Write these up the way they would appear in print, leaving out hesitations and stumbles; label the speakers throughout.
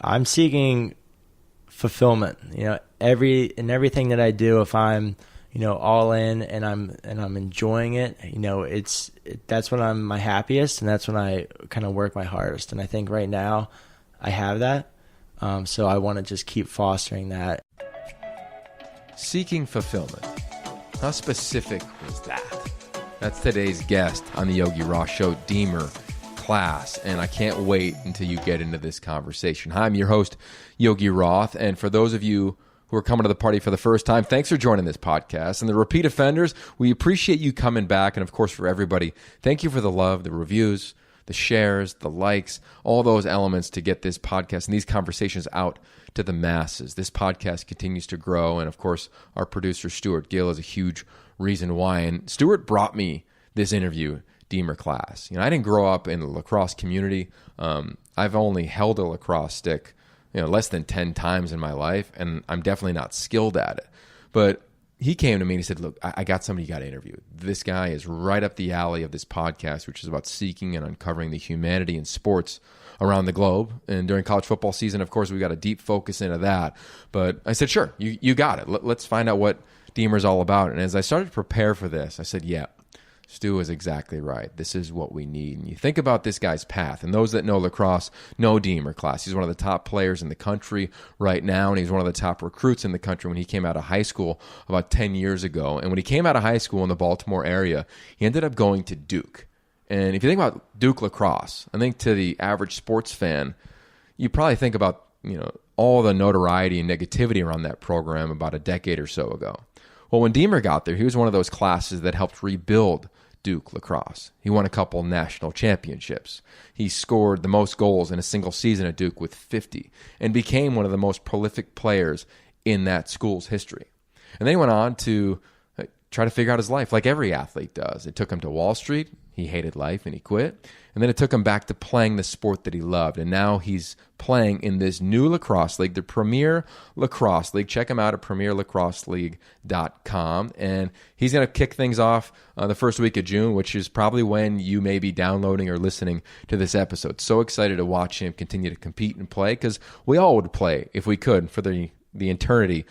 Speaker 1: I'm seeking fulfillment. Everything that I do, if I'm all in and I'm enjoying it, that's when I'm my happiest, and that's when I kind of work my hardest. And I think right now I have that. So I want to just keep fostering that.
Speaker 2: Seeking fulfillment. How specific was that? That's today's guest on the Yogi Roth Show, Deemer Class, and I can't wait until you get into this conversation. Hi, I'm your host, Yogi Roth, and for those of you who are coming to the party for the first time, thanks for joining this podcast. And the repeat offenders, we appreciate you coming back, and of course for everybody, thank you for the love, the reviews, the shares, the likes, all those elements to get this podcast and these conversations out to the masses. This podcast continues to grow, and of course our producer Stuart Gill is a huge reason why. And Stuart brought me this interview, Deemer Class. I didn't grow up in the lacrosse community. I've only held a lacrosse stick, less than 10 times in my life, and I'm definitely not skilled at it. But he came to me and he said, look, I got somebody you got to interview. This guy is right up the alley of this podcast, which is about seeking and uncovering the humanity in sports around the globe. And during college football season, of course, we got a deep focus into that. But I said, sure, you got it. Let's find out what Deemer's all about. And as I started to prepare for this, I said, yeah, Stu is exactly right. This is what we need. And you think about this guy's path, and those that know lacrosse know Deemer Class. He's one of the top players in the country right now, and he's one of the top recruits in the country when he came out of high school about 10 years ago. And when he came out of high school in the Baltimore area, he ended up going to Duke. And if you think about Duke Lacrosse, I think to the average sports fan, you probably think about all the notoriety and negativity around that program about a decade or so ago. Well, when Deemer got there, he was one of those classes that helped rebuild Duke Lacrosse. He won a couple national championships. He scored the most goals in a single season at Duke with 50 and became one of the most prolific players in that school's history. And then he went on to try to figure out his life like every athlete does. It took him to Wall Street. He hated life and he quit. And then it took him back to playing the sport that he loved. And now he's playing in this new lacrosse league, the Premier Lacrosse League. Check him out at premierlacrosseleague.com. And he's going to kick things off the first week of June, which is probably when you may be downloading or listening to this episode. So excited to watch him continue to compete and play, because we all would play if we could for the entirety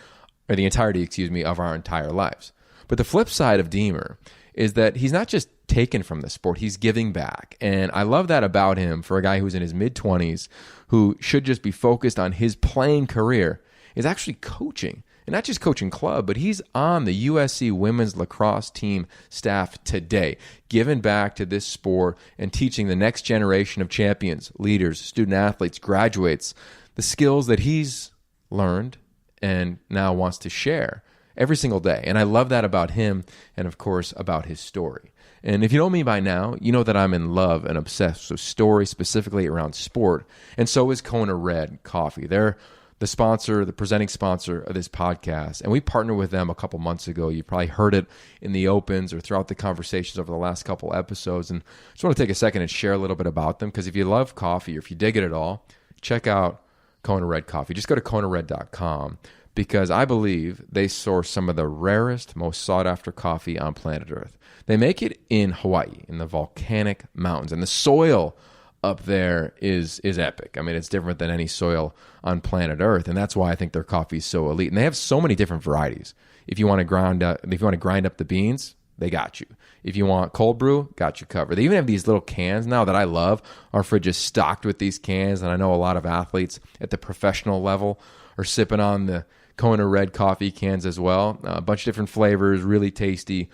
Speaker 2: of our entire lives. But the flip side of Deemer is that he's not just taken from the sport, he's giving back. And I love that about him for a guy who's in his mid-20s who should just be focused on his playing career, is actually coaching. And not just coaching club, but he's on the USC women's lacrosse team staff today, giving back to this sport and teaching the next generation of champions, leaders, student athletes, graduates, the skills that he's learned and now wants to share every single day. And I love that about him and, of course, about his story. And if you know me by now, you know that I'm in love and obsessed with stories specifically around sport. And so is Kona Red Coffee. They're the presenting sponsor of this podcast. And we partnered with them a couple months ago. You probably heard it in the opens or throughout the conversations over the last couple episodes. And I just want to take a second and share a little bit about them, because if you love coffee or if you dig it at all, check out Kona Red Coffee. Just go to konared.com. because I believe they source some of the rarest, most sought-after coffee on planet Earth. They make it in Hawaii, in the volcanic mountains, and the soil up there is epic. I mean, it's different than any soil on planet Earth, and that's why I think their coffee is so elite. And they have so many different varieties. If you want to grind up the beans, they got you. If you want cold brew, got you covered. They even have these little cans now that I love. Our fridge is stocked with these cans, and I know a lot of athletes at the professional level are sipping on the Kona Red coffee cans as well. A bunch of different flavors, really tasty,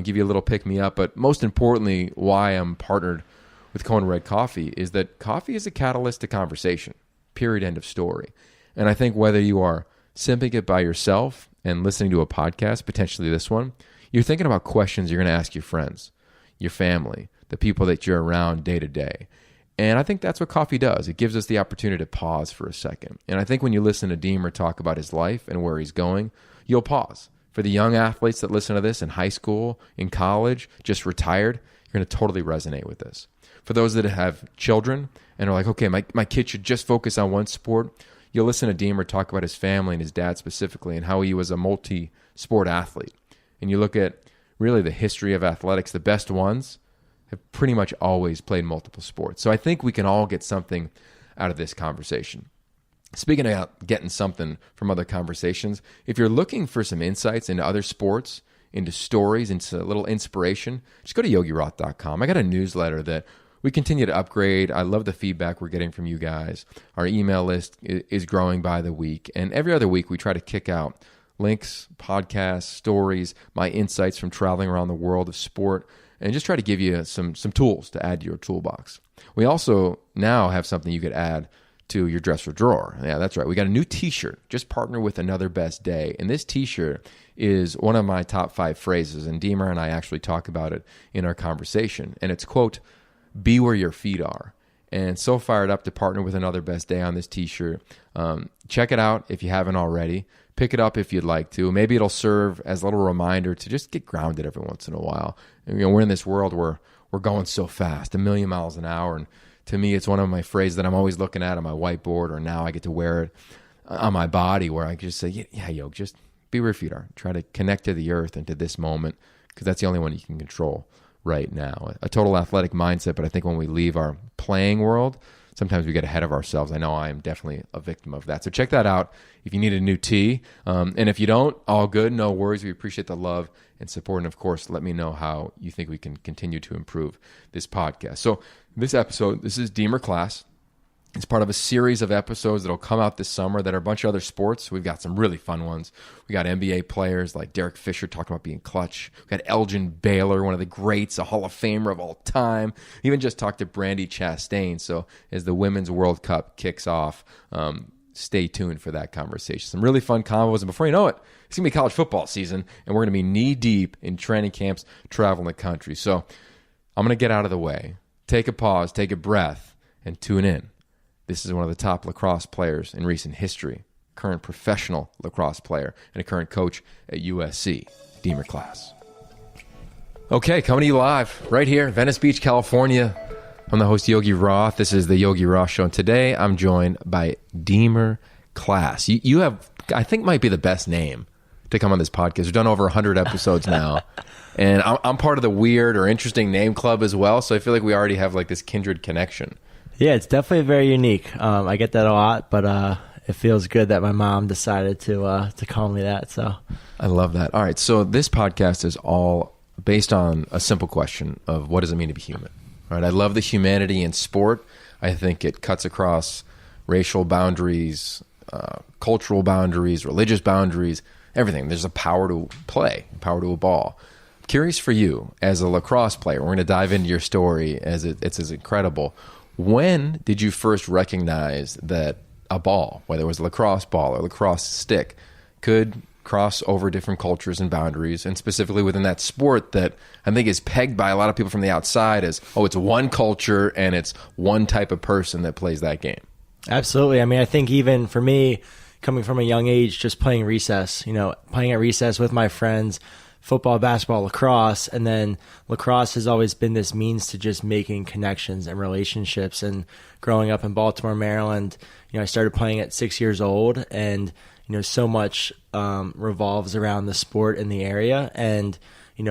Speaker 2: give you a little pick-me-up. But most importantly, why I'm partnered with Kona Red Coffee is that coffee is a catalyst to conversation, period, end of story. And I think whether you are sipping it by yourself and listening to a podcast, potentially this one, you're thinking about questions you're going to ask your friends, your family, the people that you're around day to day. And I think that's what coffee does. It gives us the opportunity to pause for a second. And I think when you listen to Deemer talk about his life and where he's going, you'll pause. For the young athletes that listen to this in high school, in college, just retired, you're going to totally resonate with this. For those that have children and are like, okay, my kid should just focus on one sport, you'll listen to Deemer talk about his family and his dad specifically and how he was a multi-sport athlete. And you look at really the history of athletics, the best ones have pretty much always played multiple sports. So I think we can all get something out of this conversation. Speaking about getting something from other conversations, if you're looking for some insights into other sports, into stories, into a little inspiration, just go to yogiroth.com. I got a newsletter that we continue to upgrade. I love the feedback we're getting from you guys. Our email list is growing by the week. And every other week, we try to kick out links, podcasts, stories, my insights from traveling around the world of sport, and just try to give you some tools to add to your toolbox. We also now have something you could add to your dresser drawer. Yeah, that's right. We got a new t-shirt. Just partner with Another Best Day. And this t-shirt is one of my top 5 phrases. And Deemer and I actually talk about it in our conversation. And it's, quote, "Be where your feet are." And so fired up to partner with Another Best Day on this t-shirt. Check it out if you haven't already. Pick it up if you'd like to. Maybe it'll serve as a little reminder to just get grounded every once in a while. And, we're in this world where we're going so fast, 1,000,000 miles an hour. And to me, it's one of my phrases that I'm always looking at on my whiteboard, or now I get to wear it on my body, where I can just say, yeah, yo, just be where your feet are. Try to connect to the earth and to this moment, because that's the only one you can control right now. A total athletic mindset, but I think when we leave our playing world, sometimes we get ahead of ourselves. I know I am definitely a victim of that. So check that out if you need a new tee. And if you don't, all good, no worries. We appreciate the love and support. And of course, let me know how you think we can continue to improve this podcast. So this episode, this is Deemer Class. It's part of a series of episodes that'll come out this summer that are a bunch of other sports. We've got some really fun ones. We got NBA players like Derek Fisher talking about being clutch. We got Elgin Baylor, one of the greats, a Hall of Famer of all time. We even just talked to Brandi Chastain. So as the Women's World Cup kicks off, stay tuned for that conversation. Some really fun combos. And before you know it, it's going to be college football season, and we're going to be knee-deep in training camps traveling the country. So I'm going to get out of the way, take a pause, take a breath, and tune in. This is one of the top lacrosse players in recent history, current professional lacrosse player, and a current coach at USC, Deemer Class. Okay, coming to you live right here in Venice Beach, California. I'm the host, Yogi Roth. This is the Yogi Roth Show, and today I'm joined by Deemer Class. You have, I think, might be the best name to come on this podcast. We've done over 100 episodes now, and I'm part of the weird or interesting name club as well, so I feel like we already have like this kindred connection.
Speaker 1: Yeah, it's definitely very unique. I get that a lot, but it feels good that my mom decided to call me that. So
Speaker 2: I love that. All right, so this podcast is all based on a simple question of what does it mean to be human? All right, I love the humanity in sport. I think it cuts across racial boundaries, cultural boundaries, religious boundaries, everything. There's a power to play, power to a ball. I'm curious for you as a lacrosse player. We're going to dive into your story as it's as incredible. When did you first recognize that a ball, whether it was a lacrosse ball or lacrosse stick, could cross over different cultures and boundaries, and specifically within that sport that I think is pegged by a lot of people from the outside as, oh, it's one culture and it's one type of person that plays that game?
Speaker 1: Absolutely. I mean, I think even for me, coming from a young age, just playing recess, playing at recess with my friends, football, basketball, lacrosse, and then lacrosse has always been this means to just making connections and relationships. And growing up in Baltimore, Maryland, I started playing at 6 years old, and so much revolves around the sport in the area. And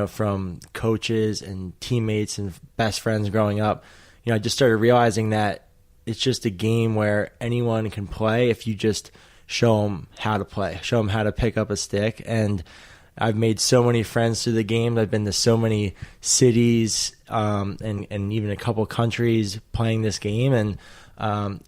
Speaker 1: from coaches and teammates and best friends growing up, I just started realizing that it's just a game where anyone can play if you just show them how to play, show them how to pick up a stick. And I've made so many friends through the game. I've been to so many cities and even a couple countries playing this game, and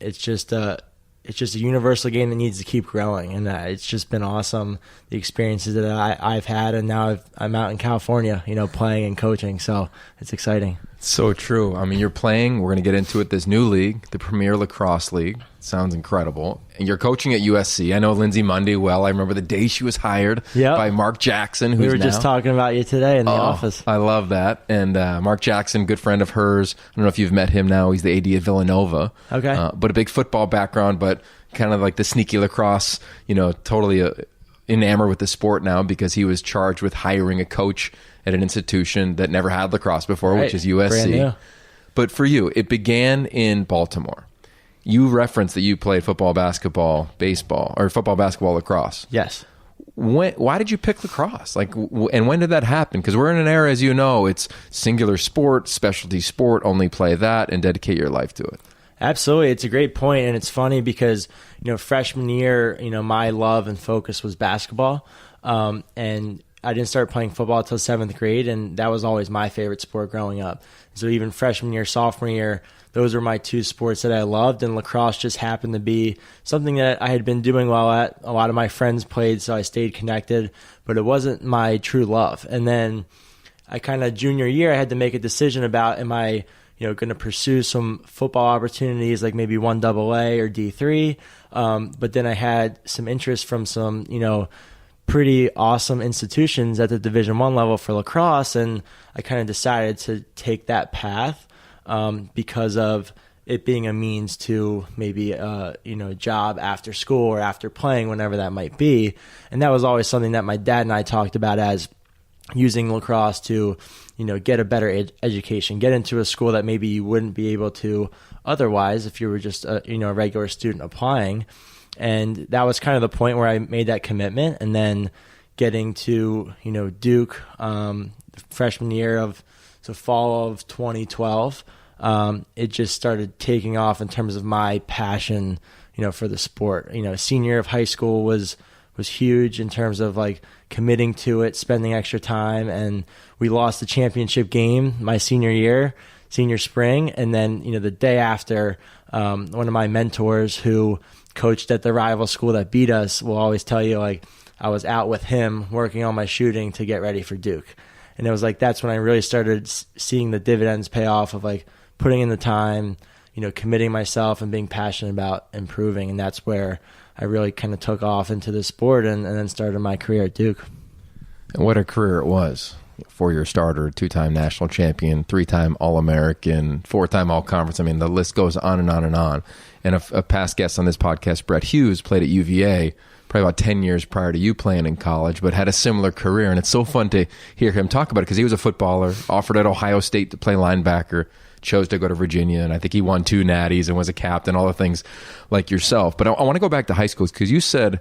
Speaker 1: it's just a universal game that needs to keep growing. And it's just been awesome, the experiences that I've had, and now I'm out in California, playing and coaching. So it's exciting.
Speaker 2: So true. I mean, you're playing, we're going to get into it, this new league, the Premier Lacrosse League. Sounds incredible. And you're coaching at USC. I know Lindsay Mundy well. I remember the day she was hired by Mark Jackson.
Speaker 1: We were just talking about you today in the office.
Speaker 2: I love that. And Mark Jackson, good friend of hers. I don't know if you've met him now. He's the AD at Villanova.
Speaker 1: Okay.
Speaker 2: But a big football background, but kind of like the sneaky lacrosse, totally enamored with the sport now because he was charged with hiring a coach at an institution that never had lacrosse before, which is USC.
Speaker 1: Brand new.
Speaker 2: But for you, it began in Baltimore. You referenced that you played football, basketball, baseball, or football, basketball, lacrosse.
Speaker 1: Yes.
Speaker 2: Why did you pick lacrosse? And when did that happen? Because we're in an era, as you know, it's singular sport, specialty sport, only play that, and dedicate your life to it.
Speaker 1: Absolutely. It's a great point, and it's funny because, freshman year, my love and focus was basketball, and I didn't start playing football until 7th grade, and that was always my favorite sport growing up. So even freshman year, sophomore year, those were my two sports that I loved, and lacrosse just happened to be something that I had been doing well at. A lot of my friends played, so I stayed connected, but it wasn't my true love. And then I kind of junior year, I had to make a decision about, am I going to pursue some football opportunities like maybe 1AA or D3. But then I had some interest from some, pretty awesome institutions at the Division I level for lacrosse. And I kind of decided to take that path because of it being a means to maybe, a job after school or after playing, whenever that might be. And that was always something that my dad and I talked about as using lacrosse to, get a better education, get into a school that maybe you wouldn't be able to otherwise if you were just a regular student applying. And that was kind of the point where I made that commitment. And then getting to, Duke, freshman year of the fall of 2012, it just started taking off in terms of my passion, for the sport. Senior year of high school was huge in terms of like committing to it, spending extra time, and we lost the championship game my senior spring. And then, the day after, one of my mentors who coached at the rival school that beat us will always tell you, like, I was out with him working on my shooting to get ready for Duke. And it was like, that's when I really started seeing the dividends pay off of like putting in the time, committing myself and being passionate about improving. And that's where I really kind of took off into the sport and then started my career at Duke.
Speaker 2: And what a career it was. 4-year starter, 2-time national champion, 3-time All-American, 4-time All-Conference. I mean, the list goes on and on and on. And a past guest on this podcast, Brett Hughes, played at UVA probably about 10 years prior to you playing in college, but had a similar career. And it's so fun to hear him talk about it because he was a footballer, offered at Ohio State to play linebacker, chose to go to Virginia, and I think he won 2 natties and was a captain, all the things like yourself. But I want to go back to high school because you said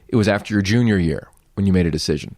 Speaker 2: it was after your junior year when you made a decision.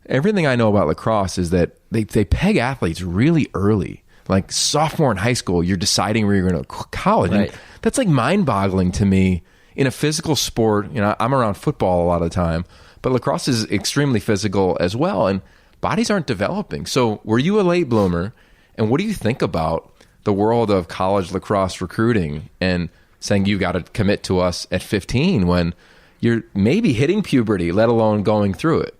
Speaker 2: Everything I know about lacrosse is that they peg athletes really early. Like sophomore in high school, you're deciding where you're going to college. Right. And that's like mind-boggling to me in a physical sport. I'm around football a lot of the time, but lacrosse is extremely physical as well, and bodies aren't developing. So were you a late bloomer, and what do you think about the world of college lacrosse recruiting and saying you got to commit to us at 15 when you're maybe hitting puberty, let alone going through it?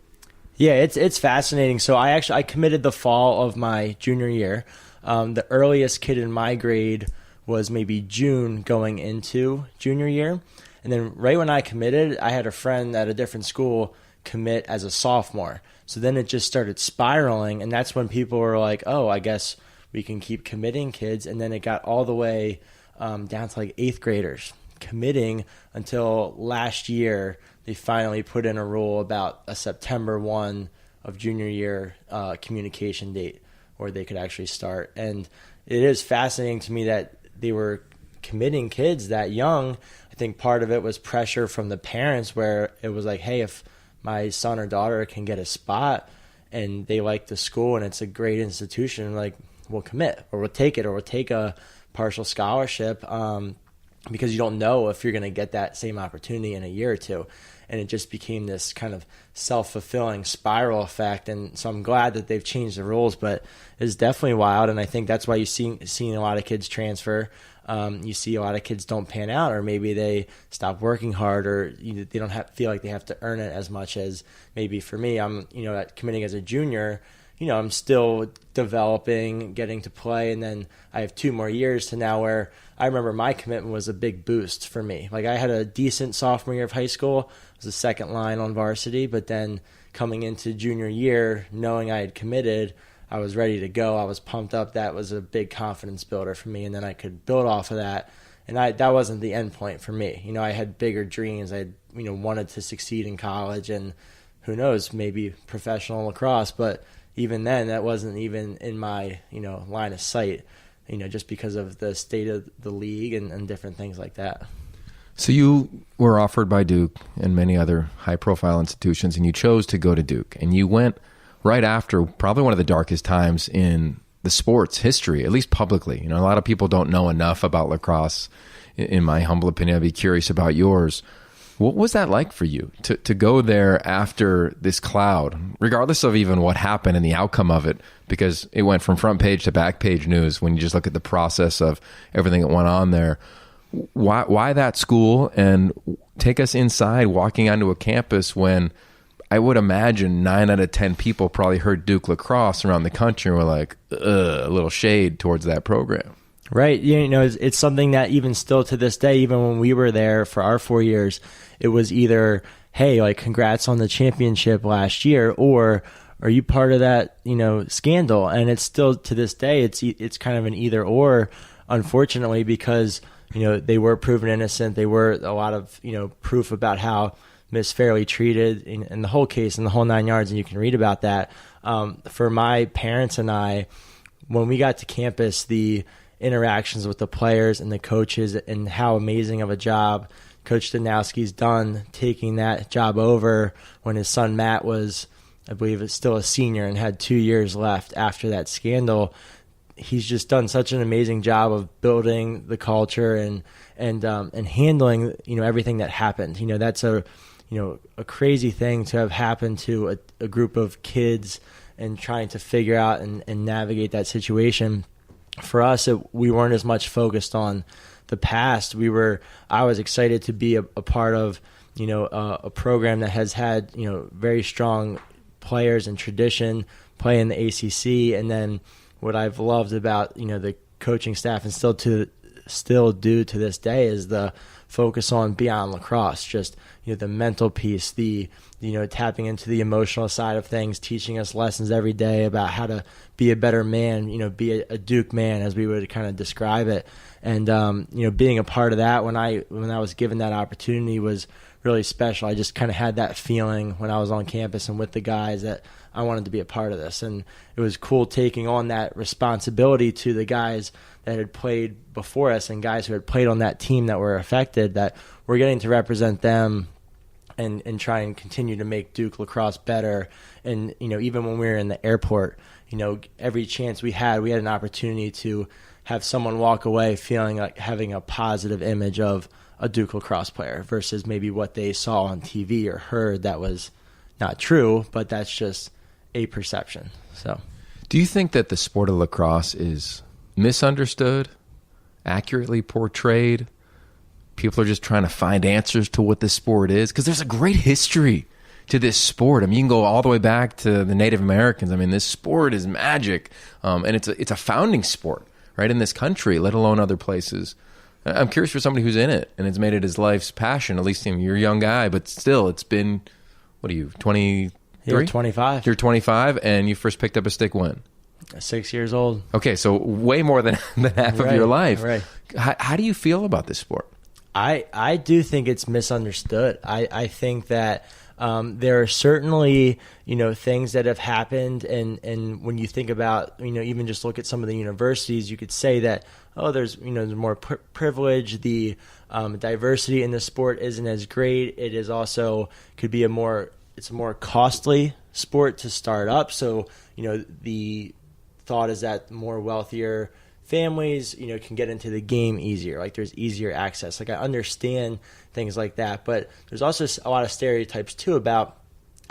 Speaker 1: Yeah, it's fascinating. So I committed the fall of my junior year. The earliest kid in my grade was maybe June going into junior year. And then right when I committed, I had a friend at a different school commit as a sophomore. So then it just started spiraling, and that's when people were like, oh, I guess we can keep committing kids. And then it got all the way down to like 8th graders committing until last year. They finally put in a rule about a September 1 of junior year communication date where they could actually start. And it is fascinating to me that they were committing kids that young. I think part of it was pressure from the parents where it was like, hey, if my son or daughter can get a spot and they like the school and it's a great institution, like, we'll commit or we'll take it or we'll take a partial scholarship because you don't know if you're going to get that same opportunity in a year or two. And it just became this kind of self-fulfilling spiral effect. And so I'm glad that they've changed the rules, but it's definitely wild. And I think that's why you see a lot of kids transfer. You see a lot of kids don't pan out, or maybe they stop working hard, or they don't feel like they have to earn it as much as maybe for me. I'm committing as a junior. I'm still developing, getting to play, and then I have 2 more years to now where I remember my commitment was a big boost for me. Like, I had a decent sophomore year of high school. I was the second line on varsity, but then coming into junior year, knowing I had committed, I was ready to go. I was pumped up. That was a big confidence builder for me, and then I could build off of that. And that wasn't the end point for me. I had bigger dreams. I wanted to succeed in college, and who knows, maybe professional lacrosse, but even then, that wasn't even in my, line of sight, just because of the state of the league and different things like that.
Speaker 2: So you were offered by Duke and many other high-profile institutions, and you chose to go to Duke. And you went right after probably one of the darkest times in the sport's history, at least publicly. A lot of people don't know enough about lacrosse in my humble opinion. I'd be curious about yours. What was that like for you to go there after this cloud, regardless of even what happened and the outcome of it, because it went from front page to back page news when you just look at the process of everything that went on there? Why that school? And take us inside, walking onto a campus when I would imagine 9 out of 10 people probably heard Duke Lacrosse around the country and were like, a little shade towards that program.
Speaker 1: Right. It's something that even still to this day, even when we were there for our 4 years, it was either, hey, like, congrats on the championship last year, or are you part of that, scandal? And it's still to this day, it's kind of an either or, unfortunately, because, they were proven innocent. They were a lot of, proof about how Miss Fairly treated in the whole case, in the whole 9 yards, and you can read about that. For my parents and I, when we got to campus, the interactions with the players and the coaches and how amazing of a job Coach Danowski's done taking that job over when his son Matt was, I believe, still a senior and had 2 years left after that scandal. He's just done such an amazing job of building the culture and handling everything that happened. That's a crazy thing to have happened to a group of kids and trying to figure out and navigate that situation. For us, we weren't as much focused on the past. I was excited to be a part of, a program that has had, very strong players and tradition, play in the ACC. And then what I've loved about, the coaching staff and still do to this day is the focus on beyond lacrosse, just, the mental piece, the, tapping into the emotional side of things, teaching us lessons every day about how to be a better man, be a Duke man, as we would kind of describe it. And, being a part of that when I was given that opportunity was really special. I just kind of had that feeling when I was on campus and with the guys that I wanted to be a part of this. And it was cool taking on that responsibility to the guys that had played before us and guys who had played on that team that were affected, that we're getting to represent them and try and continue to make Duke Lacrosse better. And, even when we were in the airport, every chance we had an opportunity to have someone walk away feeling like having a positive image of a Duke Lacrosse player versus maybe what they saw on TV or heard that was not true, but that's just a perception. So,
Speaker 2: do you think that the sport of lacrosse is misunderstood, accurately portrayed? People are just trying to find answers to what this sport is, because there's a great history to this sport. I mean, you can go all the way back to the Native Americans. I mean, this sport is magic, and it's a founding sport, right, in this country, let alone other places. I'm curious for somebody who's in it and has made it his life's passion. At least you're a young guy, but still, it's been, what are you, 23?
Speaker 1: You're 25.
Speaker 2: You're 25, and you first picked up a stick when?
Speaker 1: 6 years old.
Speaker 2: Okay, so way more than half of your life.
Speaker 1: Right.
Speaker 2: How do you feel about this sport?
Speaker 1: I do think it's misunderstood. I think that there are certainly, things that have happened. And when you think about, even just look at some of the universities, you could say that, there's more privilege. The diversity in the sport isn't as great. It is also could be it's a more costly sport to start up. So, the thought is that more wealthier families, can get into the game easier. Like, there's easier access. Like, I understand things like that, but there's also a lot of stereotypes too about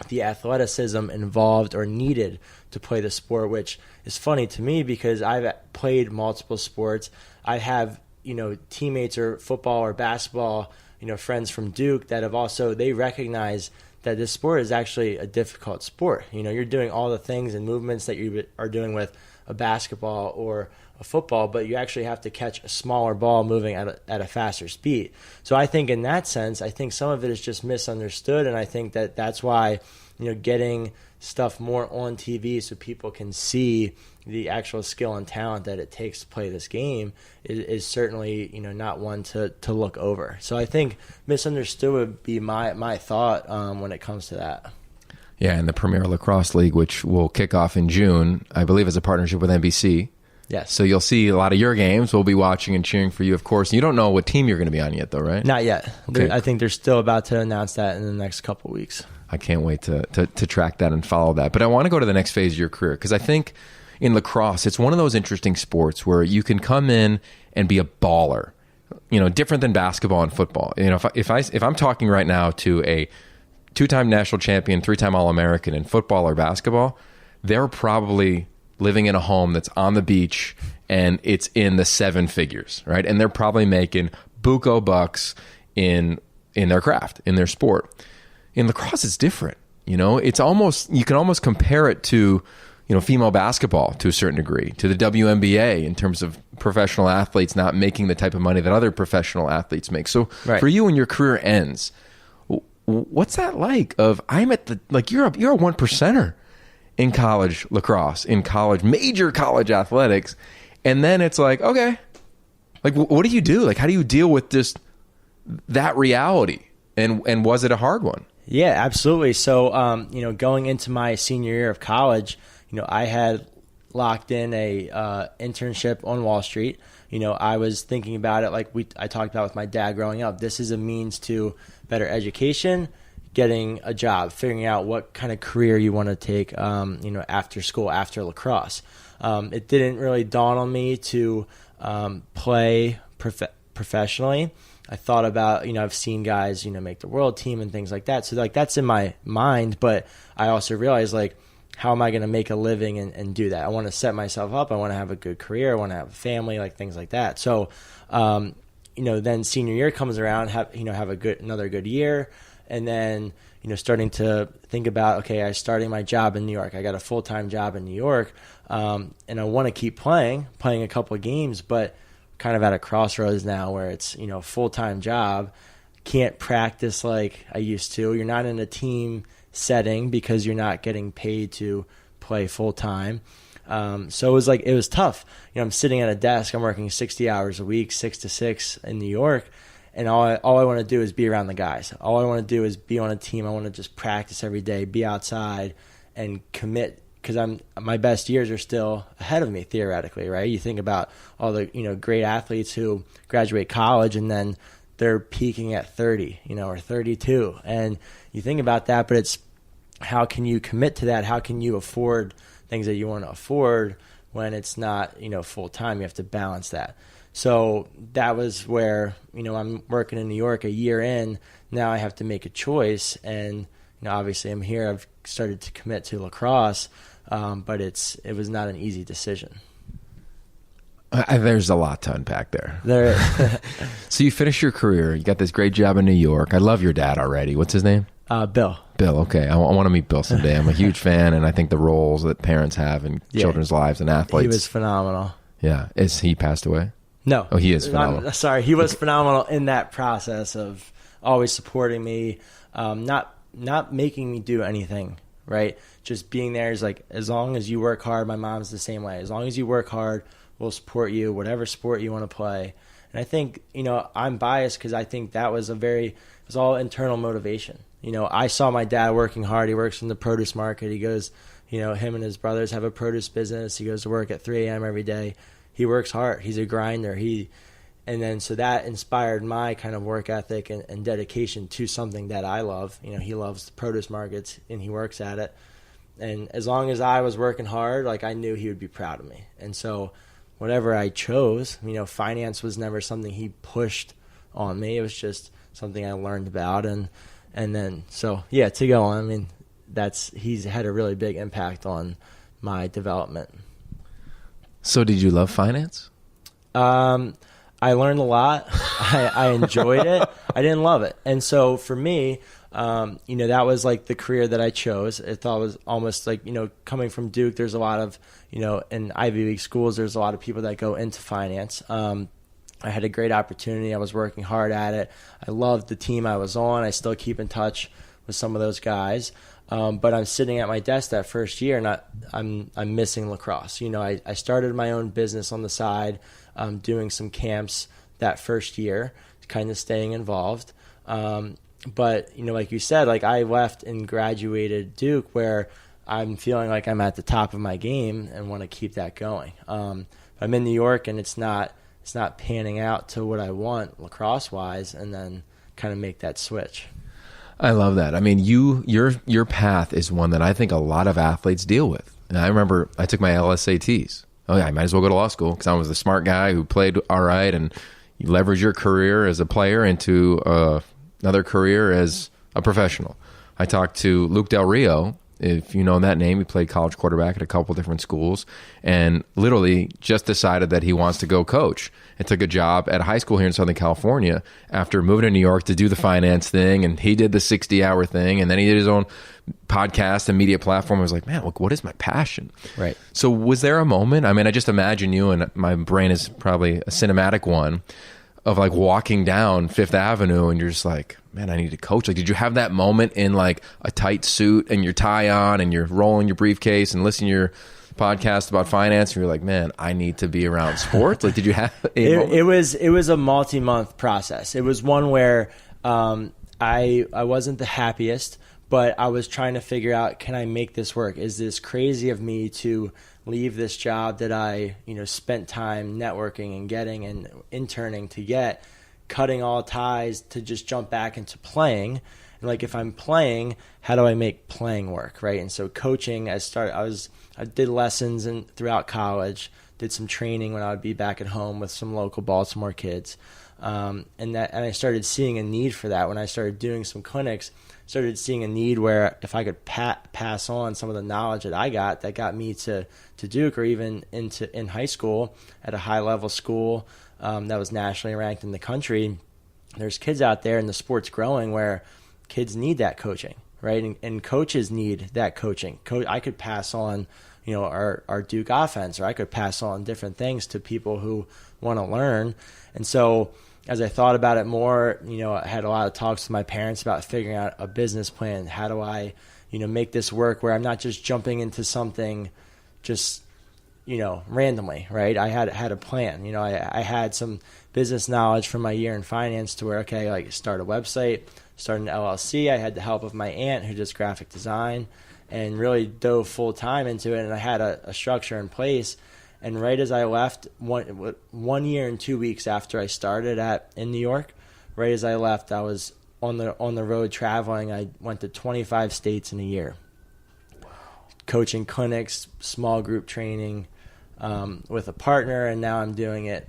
Speaker 1: the athleticism involved or needed to play the sport, which is funny to me because I've played multiple sports. I have, teammates or football or basketball, friends from Duke that have also, they recognize that this sport is actually a difficult sport. You're doing all the things and movements that you are doing with a basketball or a football, but you actually have to catch a smaller ball moving at a faster speed. So I think in that sense, I think some of it is just misunderstood, and I think that that's why, getting stuff more on TV so people can see the actual skill and talent that it takes to play this game is certainly, not one to look over. So I think misunderstood would be my thought when it comes to that.
Speaker 2: Yeah, and the Premier Lacrosse League, which will kick off in June, I believe is a partnership with NBC.
Speaker 1: Yes.
Speaker 2: So you'll see a lot of your games. We'll be watching and cheering for you, of course. You don't know what team you're going to be on yet, though, right?
Speaker 1: Not yet.
Speaker 2: Okay.
Speaker 1: I think they're still about to announce that in the next couple of weeks.
Speaker 2: I can't wait to track that and follow that. But I want to go to the next phase of your career, because I think in lacrosse, it's one of those interesting sports where you can come in and be a baller different than basketball and football. If I'm talking right now to a 2-time national champion, 3-time All-American in football or basketball, they're probably living in a home that's on the beach and it's in the 7 figures, right? And they're probably making buco bucks in their craft, in their sport. In lacrosse, it's different. It's almost, you can almost compare it to, female basketball to a certain degree, to the WNBA in terms of professional athletes not making the type of money that other professional athletes make. So for you, when your career ends, what's that like? I'm at the, like, you're a 1%er in college lacrosse, in major college athletics. And then it's like, okay, like, what do you do? Like, how do you deal with that reality? And was it a hard one?
Speaker 1: Yeah, absolutely. So, going into my senior year of college, I had locked in a internship on Wall Street. I was thinking about it like I talked about with my dad growing up. This is a means to better education, getting a job, figuring out what kind of career you want to take, after school, after lacrosse. It didn't really dawn on me to play professionally. I thought about, I've seen guys, make the world team and things like that. So like that's in my mind, but I also realized like, how am I going to make a living and do that? I want to set myself up. I want to have a good career. I want to have a family, like things like that. So, then senior year comes around, have another good year. And then, starting to think about, okay, I'm starting my job in New York. I got a full-time job in New York. And I want to keep playing a couple of games, but kind of at a crossroads now where it's, full-time job, can't practice like I used to. You're not in a team setting because you're not getting paid to play full-time. So it was tough. I'm sitting at a desk, I'm working 60 hours a week, 6 to 6 in New York. And all I want to do is be around the guys. All I want to do is be on a team. I want to just practice every day, be outside and commit, because my best years are still ahead of me theoretically, right? You think about all the great athletes who graduate college and then they're peaking at 30, or 32, and you think about that. But it's how can you commit to that? How can you afford things that you want to afford when it's not full time? You have to balance that. So that was where I'm working in New York a year in. Now I have to make a choice, and obviously I'm here. I've started to commit to lacrosse. But it was not an easy decision.
Speaker 2: There's a lot to unpack there.
Speaker 1: There is.
Speaker 2: So you finished your career. You got this great job in New York. I love your dad already. What's his name?
Speaker 1: Bill.
Speaker 2: Bill, okay. I want to meet Bill someday. I'm a huge fan, and I think the roles that parents have in children's lives and athletes.
Speaker 1: He was phenomenal.
Speaker 2: Yeah. Is he passed away?
Speaker 1: No.
Speaker 2: Oh, he is phenomenal.
Speaker 1: Sorry. He was phenomenal in that process of always supporting me, not making me do anything, right? Just being there is like, as long as you work hard, my mom's the same way. As long as you work hard, we'll support you, whatever sport you want to play. And I think, I'm biased because I think that was it was all internal motivation. I saw my dad working hard. He works in the produce market. He goes, him and his brothers have a produce business. He goes to work at 3 a.m. every day. He works hard. He's a grinder. So that inspired my kind of work ethic and dedication to something that I love. He loves the produce markets and he works at it. And as long as I was working hard, like I knew he would be proud of me. And so whatever I chose, finance was never something he pushed on me. It was just something I learned about. And then, so yeah, to go on, he's had a really big impact on my development.
Speaker 2: So did you love finance?
Speaker 1: I learned a lot. I enjoyed it. I didn't love it. And so for me, that was like the career that I chose. I thought it was almost like, coming from Duke, there's a lot of, in Ivy League schools, there's a lot of people that go into finance. I had a great opportunity. I was working hard at it. I loved the team I was on. I still keep in touch with some of those guys. But I'm sitting at my desk that first year and I'm missing lacrosse. I started my own business on the side, doing some camps that first year, kind of staying involved. But, like you said, like I left and graduated Duke where I'm feeling like I'm at the top of my game and want to keep that going. I'm in New York and it's not panning out to what I want lacrosse wise, and then kind of make that switch.
Speaker 2: I love that. I mean, your path is one that I think a lot of athletes deal with. And I remember I took my LSATs. Oh yeah, I might as well go to law school because I was the smart guy who played all right and you leverage your career as a player into another career as a professional. I talked to Luke Del Rio, if you know that name. He played college quarterback at a couple different schools and literally just decided that he wants to go coach and took a job at a high school here in Southern California after moving to New York to do the finance thing. And he did the 60-hour thing, and then he did his own podcast and media platform. I was like, man, look, what is my passion?
Speaker 1: Right.
Speaker 2: So was there a moment, I mean, I just imagine you, and my brain is probably a cinematic one, of like walking down Fifth Avenue and you're just like, man, I need to coach. Like, did you have that moment in like a tight suit and your tie on and you're rolling your briefcase and listening to your podcast about finance and you're like, man, I need to be around sports? Like, did you have a moment?
Speaker 1: It was a multi-month process. It was one where I wasn't the happiest, but I was trying to figure out, can I make this work? Is this crazy of me to leave this job that I, spent time networking and getting and interning to get, cutting all ties to just jump back into playing? And like, if I'm playing, how do I make playing work, right? And so coaching, I did lessons throughout college, did some training when I would be back at home with some local Baltimore kids, and I started seeing a need for that when I started doing some clinics. Started seeing a need where if I could pass on some of the knowledge that I got that got me to Duke, or even in high school at a high level school that was nationally ranked in the country. There's kids out there, and the sport's growing, where kids need that coaching, right? And coaches need that coaching. I could pass on, our Duke offense, or I could pass on different things to people who want to learn. And so as I thought about it more, I had a lot of talks with my parents about figuring out a business plan. How do I, make this work where I'm not just jumping into something just, randomly, right? I had a plan. I had some business knowledge from my year in finance to where, okay, like start a website, start an LLC. I had the help of my aunt who does graphic design and really dove full time into it. And I had a structure in place. And right as I left, 1 year and 2 weeks after I started in New York, right as I left, I was on the road traveling. I went to 25 states in a year. Wow. Coaching clinics, small group training with a partner, and now I'm doing it,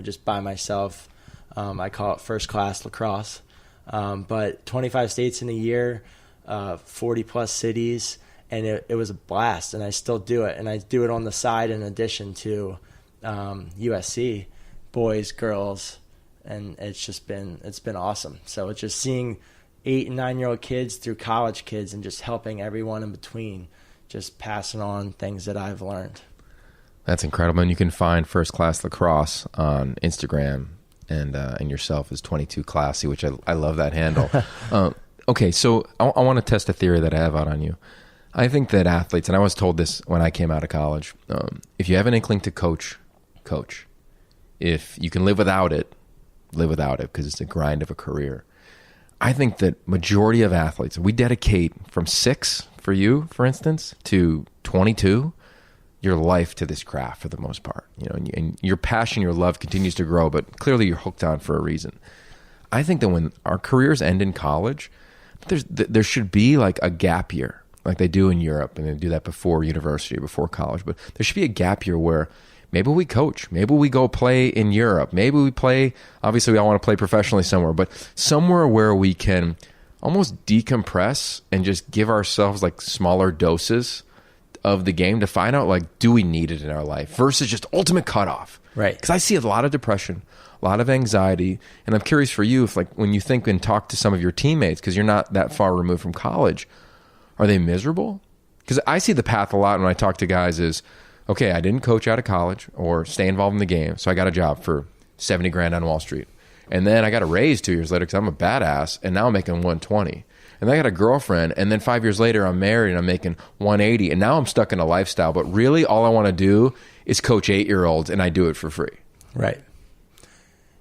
Speaker 1: just by myself. I call it first class lacrosse. But 25 states in a year, 40 plus cities. And it was a blast, and I still do it. And I do it on the side in addition to USC, boys, girls, and it's been awesome. So it's just seeing 8 and 9-year-old kids through college kids and just helping everyone in between, just passing on things that I've learned.
Speaker 2: That's incredible. And you can find First Class Lacrosse on Instagram, and yourself is 22 Classy, which I love that handle. Okay, so I want to test a theory that I have out on you. I think that athletes, and I was told this when I came out of college, if you have an inkling to coach. If you can live without it, because it's a grind of a career. I think that majority of athletes, we dedicate from 6 for you, for instance, to 22, your life to this craft for the most part. And your passion, your love continues to grow, but clearly you're hooked on for a reason. I think that when our careers end in college, there should be like a gap year, like they do in Europe, and they do that before university, before college. But there should be a gap year where maybe we coach, maybe we go play in Europe, maybe we play, obviously we all want to play professionally somewhere, but somewhere where we can almost decompress and just give ourselves like smaller doses of the game to find out, like, do we need it in our life versus just ultimate cutoff.
Speaker 1: Right.
Speaker 2: Because I see a lot of depression, a lot of anxiety, and I'm curious for you, if like when you think and talk to some of your teammates, because you're not that far removed from college, are they miserable? Because I see the path a lot when I talk to guys is, okay, I didn't coach out of college or stay involved in the game, so I got a job for 70 grand on Wall Street. And then I got a raise 2 years later because I'm a badass, and now I'm making 120. And then I got a girlfriend, and then 5 years later I'm married and I'm making 180, and now I'm stuck in a lifestyle. But really all I want to do is coach 8-year-olds, and I do it for free.
Speaker 1: Right.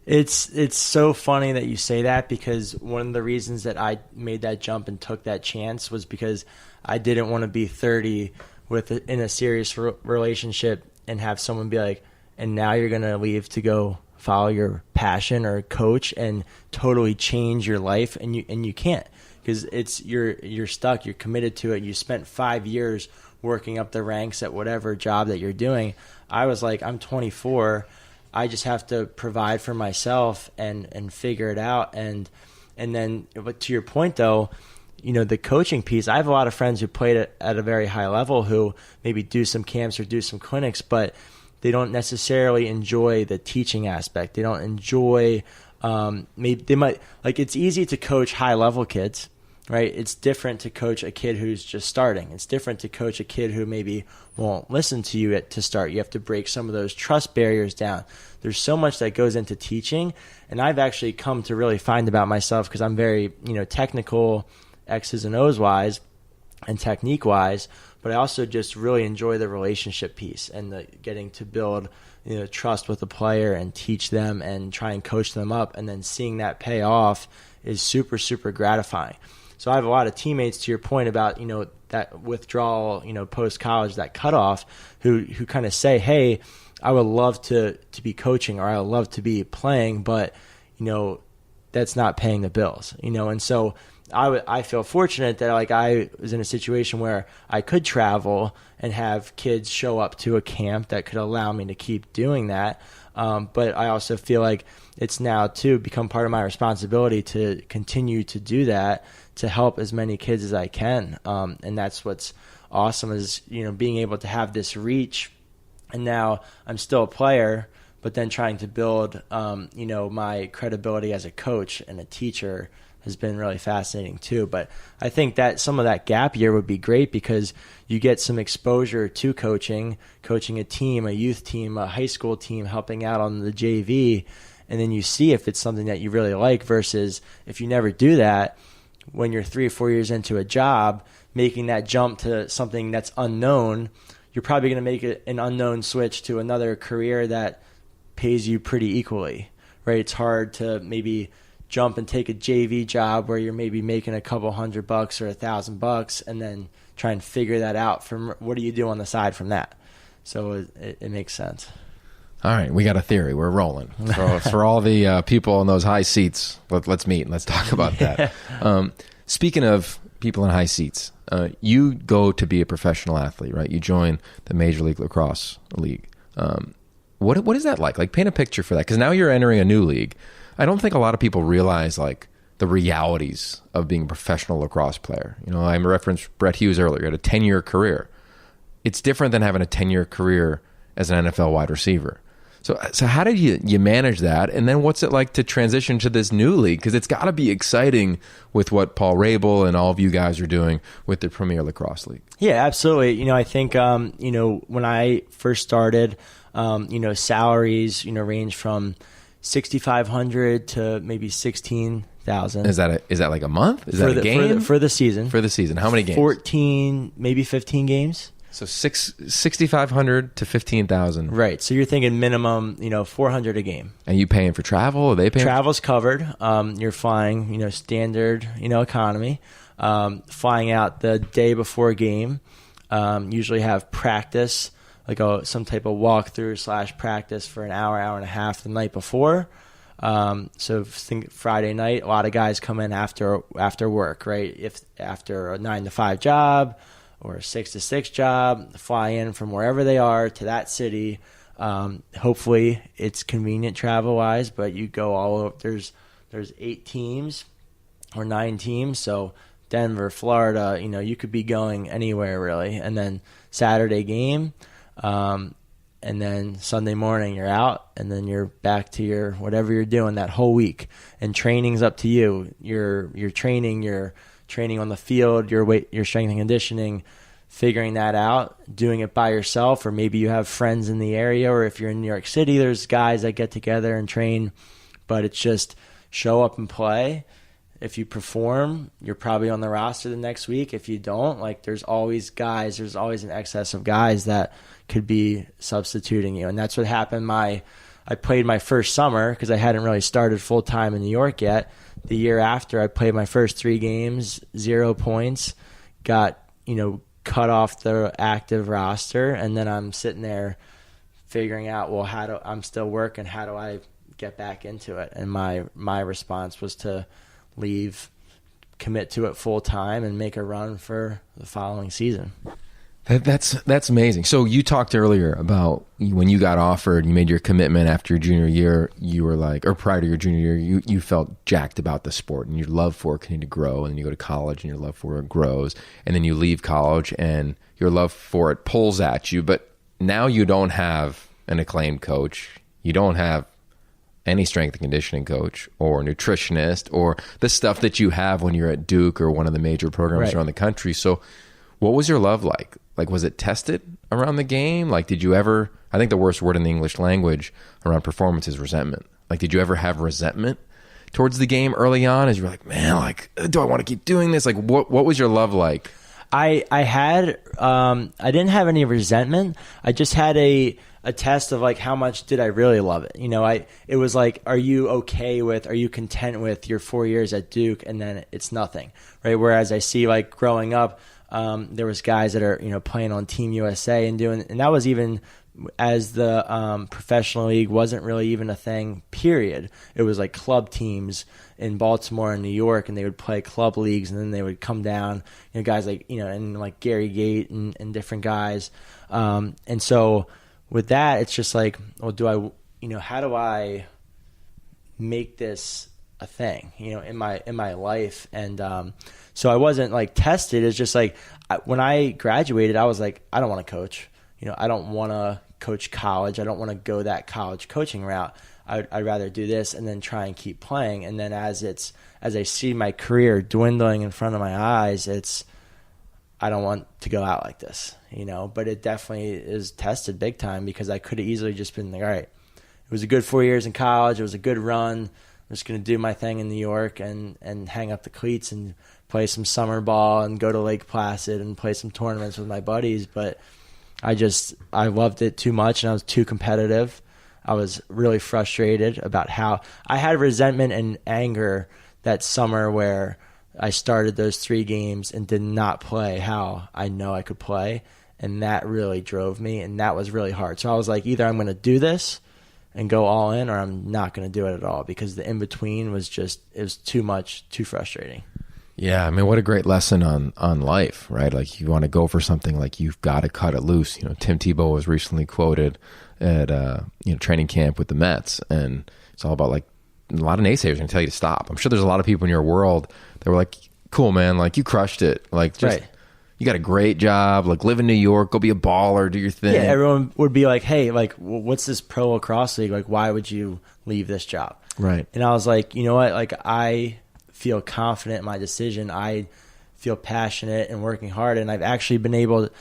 Speaker 1: It's so funny that you say that, because one of the reasons that I made that jump and took that chance was because I didn't want to be 30 in a serious relationship and have someone be like, and now you're going to leave to go follow your passion or coach and totally change your life, and you can't, because you're stuck, you're committed to it. You spent 5 years working up the ranks at whatever job that you're doing. I was like, I'm 24. I just have to provide for myself and figure it out. And then, but to your point though, the coaching piece, I have a lot of friends who played at a very high level who maybe do some camps or do some clinics, but they don't necessarily enjoy the teaching aspect. They don't enjoy, maybe they might, like, it's easy to coach high level kids, right? It's different to coach a kid who's just starting. It's different to coach a kid who maybe won't listen to you to start. You have to break some of those trust barriers down. There's so much that goes into teaching, and I've actually come to really find about myself, because I'm very, technical, X's and O's wise and technique wise, but I also just really enjoy the relationship piece and the getting to build trust with the player and teach them and try and coach them up, and then seeing that pay off is super, super gratifying. So I have a lot of teammates, to your point about that withdrawal, post college, that cutoff, who kind of say, hey, I would love to be coaching, or I would love to be playing, but that's not paying the bills, and so I feel fortunate that I was in a situation where I could travel and have kids show up to a camp that could allow me to keep doing that. But I also feel like it's now to become part of my responsibility to continue to do that, to help as many kids as I can. And that's what's awesome is, being able to have this reach. And now I'm still a player, but then trying to build, my credibility as a coach and a teacher has been really fascinating too. But I think that some of that gap year would be great, because you get some exposure to coaching a team, a youth team, a high school team, helping out on the JV, and then you see if it's something that you really like, versus if you never do that, when you're 3 or 4 years into a job, making that jump to something that's unknown, you're probably going to make it an unknown switch to another career that pays you pretty equally, right? It's hard to maybe jump and take a JV job where you're maybe making a couple $100 or $1,000, and then try and figure that out from what do you do on the side from that. So it makes sense.
Speaker 2: All right, we got a theory. We're rolling. For all the people in those high seats, let's meet and let's talk about that. Speaking of people in high seats, you go to be a professional athlete, right? You join the Major League Lacrosse League. What is that like? Like, paint a picture for that, because now you're entering a new league. I don't think a lot of people realize the realities of being a professional lacrosse player. I referenced Brett Hughes earlier. He had a 10-year career. It's different than having a 10-year career as an NFL wide receiver. So how did you manage that? And then what's it like to transition to this new league? Because it's got to be exciting with what Paul Rabel and all of you guys are doing with the Premier Lacrosse League.
Speaker 1: Yeah, absolutely. I think, when I first started, salaries, range from $6,500 to maybe $16,000.
Speaker 2: Is that like a month? Is that a game?
Speaker 1: For the season.
Speaker 2: For the season. How many games?
Speaker 1: 14, maybe 15 games.
Speaker 2: So $6,500 to $15,000.
Speaker 1: Right. So you're thinking minimum, $400 a game.
Speaker 2: And you paying for travel? Are they paying?
Speaker 1: Travel's covered. You're flying, standard, economy. Flying out the day before a game. Usually have practice, like some type of walkthrough / practice for an hour and a half the night before. So think Friday night, a lot of guys come in after work, right? If after a 9 to 5 job or a 6 to 6 job, fly in from wherever they are to that city. Hopefully it's convenient travel wise, but you go all over. There's 8 teams or 9 teams. So Denver, Florida, you could be going anywhere really. And then Saturday game. And then Sunday morning you're out, and then you're back to your whatever you're doing that whole week. And training's up to you. You're training on the field, your strength and conditioning, figuring that out, doing it by yourself, or maybe you have friends in the area, or if you're in New York City, there's guys that get together and train. But it's just show up and play. If you perform, you're probably on the roster the next week. If you don't, there's always an excess of guys that could be substituting you. And that's what happened. I played my first summer because I hadn't really started full time in New York yet. The year after, I played my first 3 games, 0 points, got, cut off the active roster. And then I'm sitting there figuring out, I'm still working. How do I get back into it? And my response was to leave, commit to it full time, and make a run for the following season.
Speaker 2: That's amazing. So you talked earlier about when you got offered, you made your commitment after your junior year, you were like, or prior to your junior year, you felt jacked about the sport and your love for it continued to grow. And then you go to college and your love for it grows. And then you leave college and your love for it pulls at you. But now you don't have an acclaimed coach. You don't have any strength and conditioning coach or nutritionist or the stuff that you have when you're at Duke or one of the major programs around the country. So what was your love like? Like, was it tested around the game? Like, did you ever, I think the worst word in the English language around performance is resentment. Like, did you ever have resentment towards the game early on as you were like, man, like, do I want to keep doing this? Like, what was your love like?
Speaker 1: I didn't have any resentment. I just had a test of like, how much did I really love it? You know, it was like, are you content with your 4 years at Duke? And then it's nothing, right? Whereas I see like growing up, there was guys that are, you know, playing on Team USA and that was even as the professional league wasn't really even a thing, period. It was like club teams in Baltimore and New York, and they would play club leagues, and then they would come down, you know, guys like, you know, and like Gary Gate and different guys. And so with that, it's just like, well, how do I make this a thing, you know, in my life? And so I wasn't like tested. It's just like when I graduated, I was like, I don't want to coach. You know, I don't want to coach college. I don't want to go that college coaching route. I'd rather do this and then try and keep playing. And then as I see my career dwindling in front of my eyes, I don't want to go out like this, you know. But it definitely is tested big time because I could have easily just been like, all right, it was a good 4 years in college. It was a good run. I'm just going to do my thing in New York and hang up the cleats and play some summer ball and go to Lake Placid and play some tournaments with my buddies. But I loved it too much, and I was too competitive. I was really frustrated about how I had resentment and anger that summer where I started those 3 games and did not play how I know I could play. And that really drove me, and that was really hard. So I was like, either I'm going to do this and go all in, or I'm not going to do it at all, because the in-between was too much, too frustrating.
Speaker 2: Yeah, I mean, what a great lesson on life, right? Like, you want to go for something, like, you've got to cut it loose. You know, Tim Tebow was recently quoted at training camp with the Mets, and it's all about, like, a lot of naysayers are going to tell you to stop. I'm sure there's a lot of people in your world that were like, cool, man, like, you crushed it. Like, just, you got a great job, like, live in New York, go be a baller, do your thing. Yeah,
Speaker 1: everyone would be like, hey, like, what's this pro lacrosse league? Like, why would you leave this job? Right. And I was like, you know what? Like, I feel confident in my decision. I feel passionate and working hard, and I've actually been able to,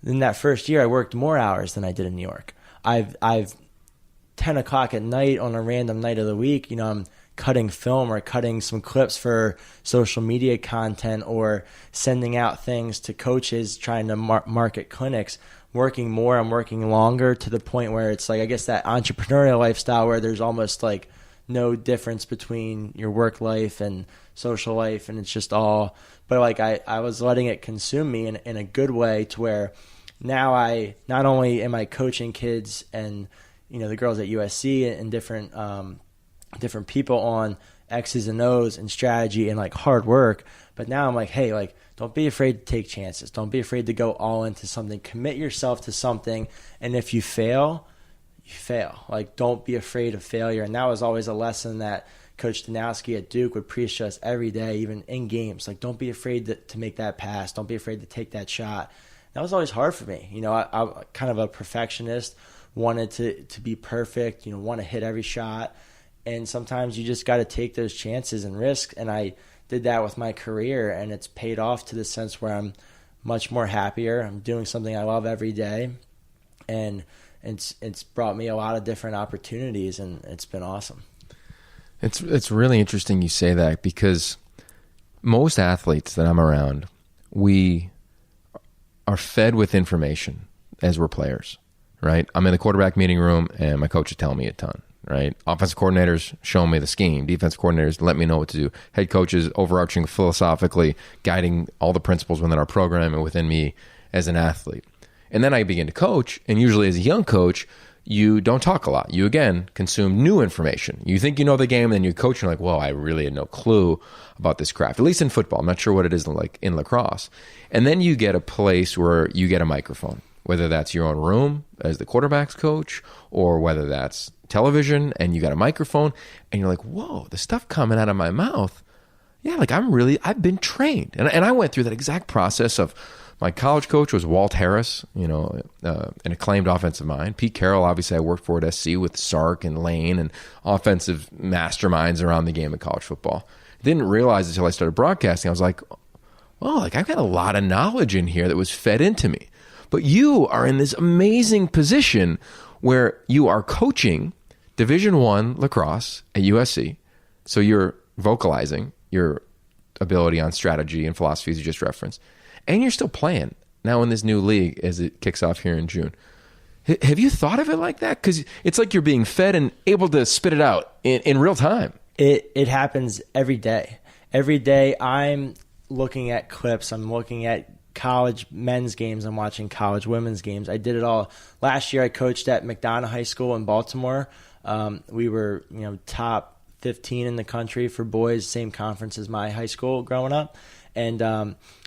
Speaker 1: in that first year, I worked more hours than I did in New York. I've 10 o'clock at night on a random night of the week, you know, I'm cutting film or cutting some clips for social media content or sending out things to coaches trying to market clinics, working more, I'm working longer, to the point where it's like, I guess, that entrepreneurial lifestyle where there's almost like no difference between your work life and social life, and it's just all, but like I was letting it consume me in a good way, to where now I not only am I coaching kids and, you know, the girls at USC and different people on X's and O's and strategy and like hard work, but now I'm like, hey, like, don't be afraid to take chances. Don't be afraid to go all into something. Commit yourself to something, and if you fail, you fail. Like, don't be afraid of failure. And that was always a lesson that Coach Danowski at Duke would preach to us every day, even in games. Like, don't be afraid to make that pass. Don't be afraid to take that shot. That was always hard for me. You know, I'm kind of a perfectionist, wanted to be perfect, you know, want to hit every shot. And sometimes you just got to take those chances and risk. And I did that with my career, and it's paid off to the sense where I'm much more happier. I'm doing something I love every day. And it's brought me a lot of different opportunities, and it's been awesome.
Speaker 2: It's really interesting you say that, because most athletes that I'm around, we are fed with information as we're players, right? I'm in the quarterback meeting room, and my coach is telling me a ton, right? Offensive coordinators showing me the scheme. Defensive coordinators let me know what to do. Head coaches overarching philosophically, guiding all the principles within our program and within me as an athlete. And then I begin to coach, and usually as a young coach, you don't talk a lot. You, again, consume new information. You think you know the game, and then you coach, and you're like, whoa, I really had no clue about this craft, at least in football. I'm not sure what it is like in lacrosse. And then you get a place where you get a microphone, whether that's your own room as the quarterback's coach, or whether that's television, and you got a microphone, and you're like, whoa, the stuff coming out of my mouth, yeah, like I've been trained. And I went through that exact process of, my college coach was Walt Harris, an acclaimed offensive mind. Pete Carroll, obviously, I worked for at SC with Sark and Lane and offensive masterminds around the game of college football. Didn't realize until I started broadcasting, I was like, oh, like I've got a lot of knowledge in here that was fed into me. But you are in this amazing position where you are coaching Division I lacrosse at USC. So you're vocalizing your ability on strategy and philosophies you just referenced. And you're still playing now in this new league as it kicks off here in June. Have you thought of it like that? Because it's like you're being fed and able to spit it out in real time.
Speaker 1: It happens every day. Every day I'm looking at clips. I'm looking at college men's games. I'm watching college women's games. I did it all. Last year I coached at McDonough High School in Baltimore. We were top 15 in the country for boys, same conference as my high school growing up. And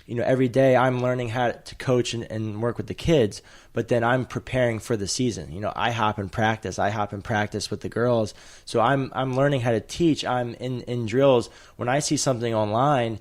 Speaker 1: every day I'm learning how to coach and work with the kids, but then I'm preparing for the season. I hop in practice. With the girls. So I'm learning how to teach. I'm in drills. When I see something online,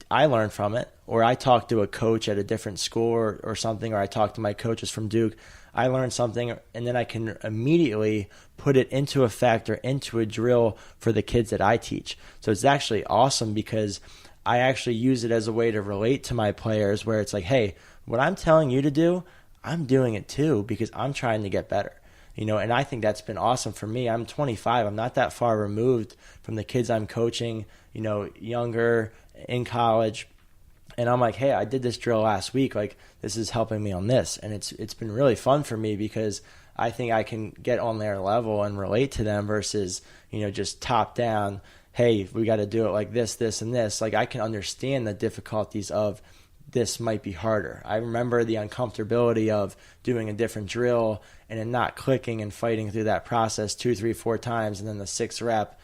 Speaker 1: I learn from it, or I talk to a coach at a different school or something, or I talk to my coaches from Duke. I learn something, and then I can immediately put it into effect or into a drill for the kids that I teach. So it's actually awesome because I actually use it as a way to relate to my players, where it's like, hey, what I'm telling you to do, I'm doing it too because I'm trying to get better. And I think that's been awesome for me. I'm 25. I'm not that far removed from the kids I'm coaching, younger, in college. And I'm like, hey, I did this drill last week. Like, this is helping me on this. And it's been really fun for me because I think I can get on their level and relate to them versus, just top down, hey, we got to do it like this, this, and this. Like, I can understand the difficulties of this might be harder. I remember the uncomfortability of doing a different drill and then not clicking and fighting through that process 2, 3, 4 times, and then the 6th rep,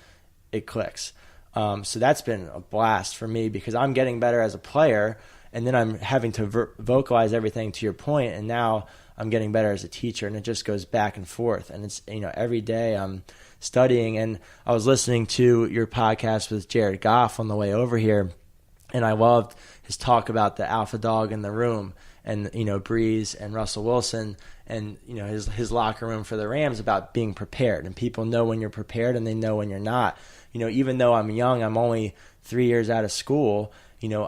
Speaker 1: it clicks. So that's been a blast for me because I'm getting better as a player, and then I'm having to vocalize everything to your point, and now I'm getting better as a teacher, and it just goes back and forth. And it's, every day I'm studying. And I was listening to your podcast with Jared Goff on the way over here, and I loved his talk about the alpha dog in the room and, Breeze and Russell Wilson and, his locker room for the Rams about being prepared. And people know when you're prepared and they know when you're not. Even though I'm young, I'm only 3 years out of school,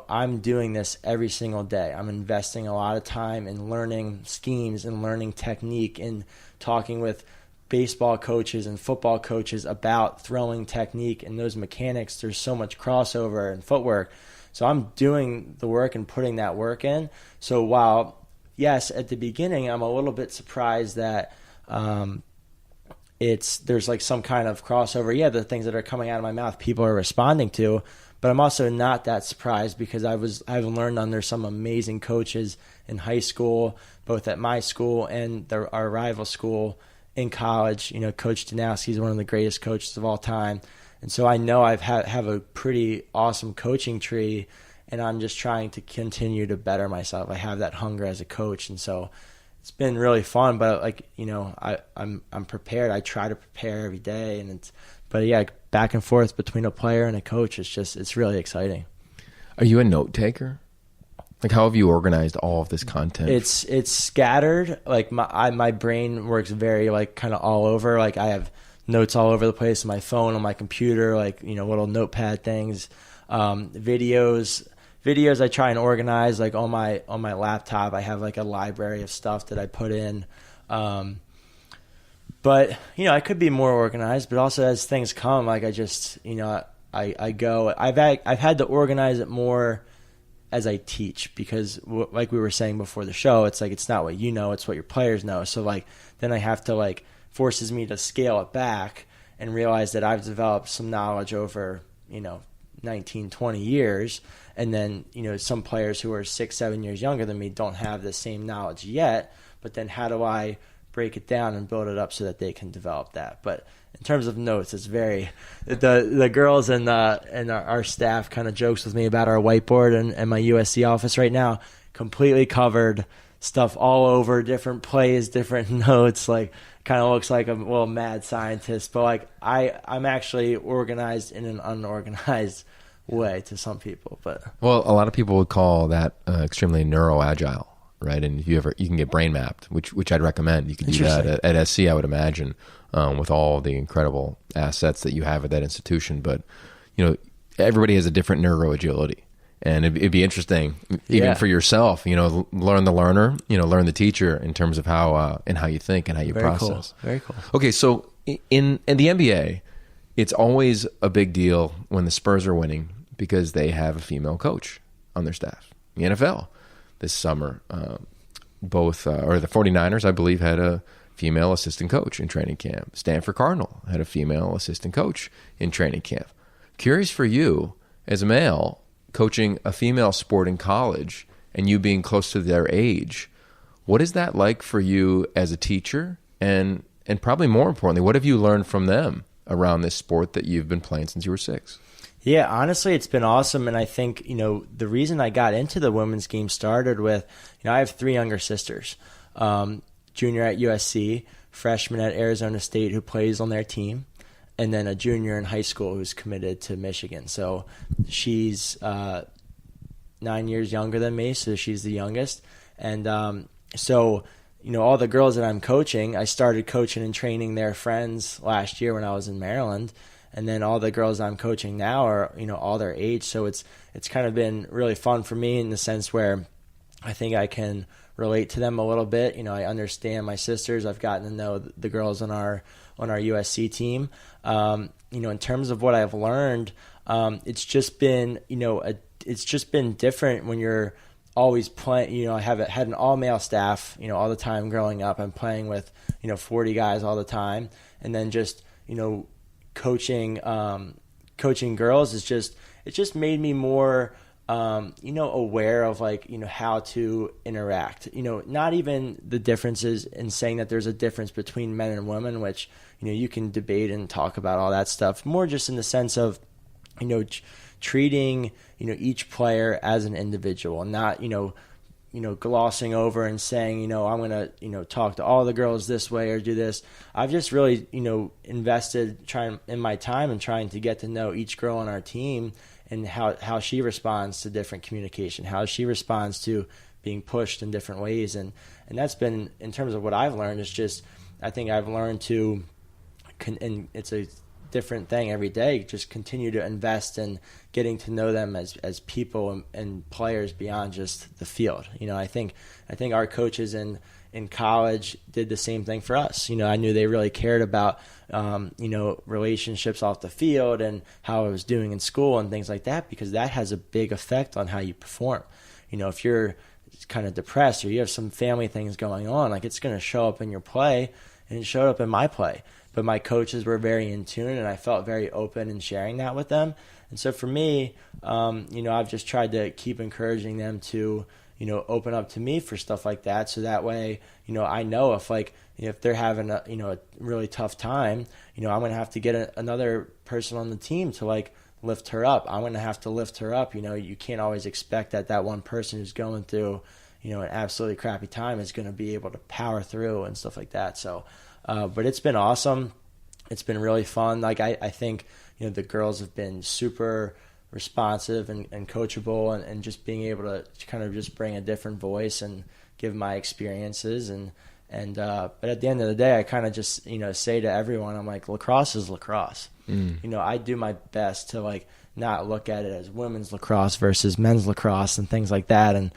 Speaker 1: I'm doing this every single day. I'm investing a lot of time in learning schemes and learning technique and talking with baseball coaches and football coaches about throwing technique and those mechanics. There's so much crossover and footwork. So I'm doing the work and putting that work in. So while, yes, at the beginning, I'm a little bit surprised that there's like some kind of crossover. Yeah, the things that are coming out of my mouth, people are responding to, but I'm also not that surprised because I've learned under some amazing coaches in high school, both at my school and our rival school in college. Coach Danowski is one of the greatest coaches of all time. And so I know I have a pretty awesome coaching tree, and I'm just trying to continue to better myself. I have that hunger as a coach, and so it's been really fun. But I'm prepared. I try to prepare every day, but back and forth between a player and a coach. It's really exciting.
Speaker 2: Are you a note taker? Like, how have you organized all of this content?
Speaker 1: It's scattered. Like my brain works very kind of all over. Like, I have notes all over the place on my phone, on my computer, little notepad things, videos I try and organize on my laptop. I have a library of stuff that I put in. But I could be more organized, but also as things come, I just, I go. I've had to organize it more as I teach because, like we were saying before the show, it's it's not what it's what your players know. So then I have to forces me to scale it back and realize that I've developed some knowledge over 19, 20 years, and then some players who are 6, 7 years younger than me don't have the same knowledge yet. But then how do I break it down and build it up so that they can develop that. But in terms of notes, it's very the girls and our staff kind of jokes with me about our whiteboard and my USC office right now, completely covered, stuff all over, different plays, different notes, like kind of looks like a little mad scientist. But like I'm actually organized in an unorganized way to some people. But
Speaker 2: well, a lot of people would call that extremely neuroagile, right? And if you can get brain mapped, which I'd recommend. You could do that at SC, I would imagine, with all the incredible assets that you have at that institution. But everybody has a different neuroagility. And it'd be interesting, even for yourself, learn the learner, learn the teacher in terms of how and how you think and how you process.
Speaker 1: Cool. Very cool.
Speaker 2: Okay, so in the NBA, it's always a big deal when the Spurs are winning because they have a female coach on their staff. The NFL this summer, or the 49ers, I believe, had a female assistant coach in training camp. Stanford Cardinal had a female assistant coach in training camp. Curious for you, as a male, coaching a female sport in college and you being close to their age, what is that like for you as a teacher? And probably more importantly, what have you learned from them around this sport that you've been playing since you were 6?
Speaker 1: Yeah, honestly, it's been awesome. And I think, the reason I got into the women's game started with, I have 3 younger sisters, junior at USC, freshman at Arizona State who plays on their team, and then a junior in high school who's committed to Michigan. So she's 9 years younger than me, so she's the youngest. And so all the girls that I'm coaching, I started coaching and training their friends last year when I was in Maryland. And then all the girls I'm coaching now are, all their age. So it's kind of been really fun for me in the sense where I think I can relate to them a little bit. I understand my sisters. I've gotten to know the girls on our USC team. In terms of what I've learned, it's just been, it's just been different when you're always playing. I had an all male staff, all the time growing up. I'm playing with, 40 guys all the time. And then just, coaching girls it just made me more, aware of how to interact, not even the differences in saying that there's a difference between men and women, which, you can debate and talk about all that stuff, more just in the sense of, treating, each player as an individual and not, glossing over and saying, I'm going to, talk to all the girls this way or do this. I've just really, invested in my time and trying to get to know each girl on our team and how she responds to different communication, how she responds to being pushed in different ways. And that's been, in terms of what I've learned, is just, I think I've learned to, and it's a different thing every day, just continue to invest in getting to know them as people and players beyond just the field. I think our coaches in college did the same thing for us. I knew they really cared about, relationships off the field and how I was doing in school and things like that, because that has a big effect on how you perform. If you're kind of depressed or you have some family things going on, it's going to show up in your play, and it showed up in my play. But my coaches were very in tune, and I felt very open in sharing that with them. And so for me, I've just tried to keep encouraging them to, open up to me for stuff like that. So that way, I know if they're having a really tough time, I'm going to have to get another person on the team to lift her up. I'm going to have to lift her up. You can't always expect that one person who's going through, an absolutely crappy time is going to be able to power through and stuff like that. So, but it's been awesome. It's been really fun. I think, the girls have been super responsive and coachable and just being able to kind of just bring a different voice and give my experiences. But at the end of the day, I kind of just, say to everyone, I'm like, lacrosse is lacrosse. I do my best to not look at it as women's lacrosse versus men's lacrosse and things like that. And,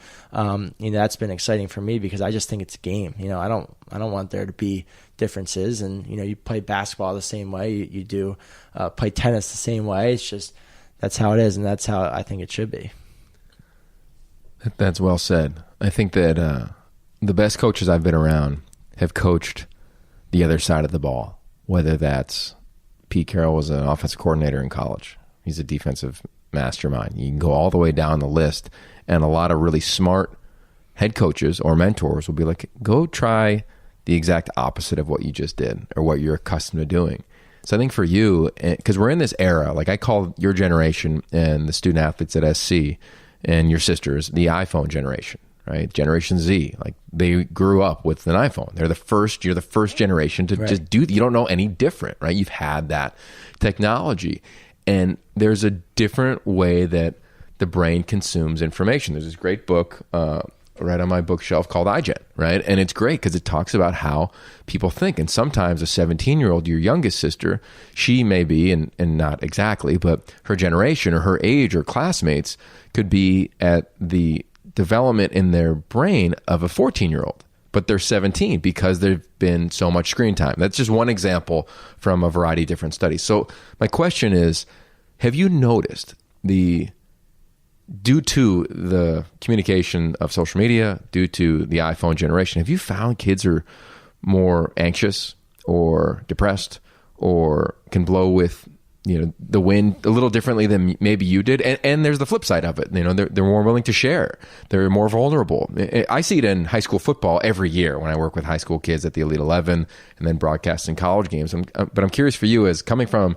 Speaker 1: that's been exciting for me because I just think it's a game. I don't want there to be differences. And, you play basketball the same way you do, play tennis the same way. It's just, that's how it is. And that's how I think it should be.
Speaker 2: That's well said. I think that, the best coaches I've been around have coached the other side of the ball, whether that's Pete Carroll was an offensive coordinator in college. He's a defensive mastermind. You can go all the way down the list, and a lot of really smart head coaches or mentors will be like, go try the exact opposite of what you just did or what you're accustomed to doing. So I think for you, because we're in this era, like I call your generation and the student athletes at SC and your sisters the iPhone generation, right? Generation Z, like they grew up with an iPhone. You're the first generation to just do, you don't know any different, right? You've had that technology. And there's a different way that the brain consumes information. There's this great book right on my bookshelf called iGen, right? And it's great because it talks about how people think. And sometimes a 17-year-old, your youngest sister, she may be, and not exactly, but her generation or her age or classmates could be at the development in their brain of a 14-year-old. But they're 17 because there's been so much screen time. That's just one example from a variety of different studies. So my question is, have you noticed due to the communication of social media, due to the iPhone generation, have you found kids are more anxious or depressed or can blow with the wind a little differently than maybe you did? And there's the flip side of it. They're more willing to share. They're more vulnerable. I see it in high school football every year when I work with high school kids at the Elite 11 and then broadcasting college games. But I'm curious for you, as coming from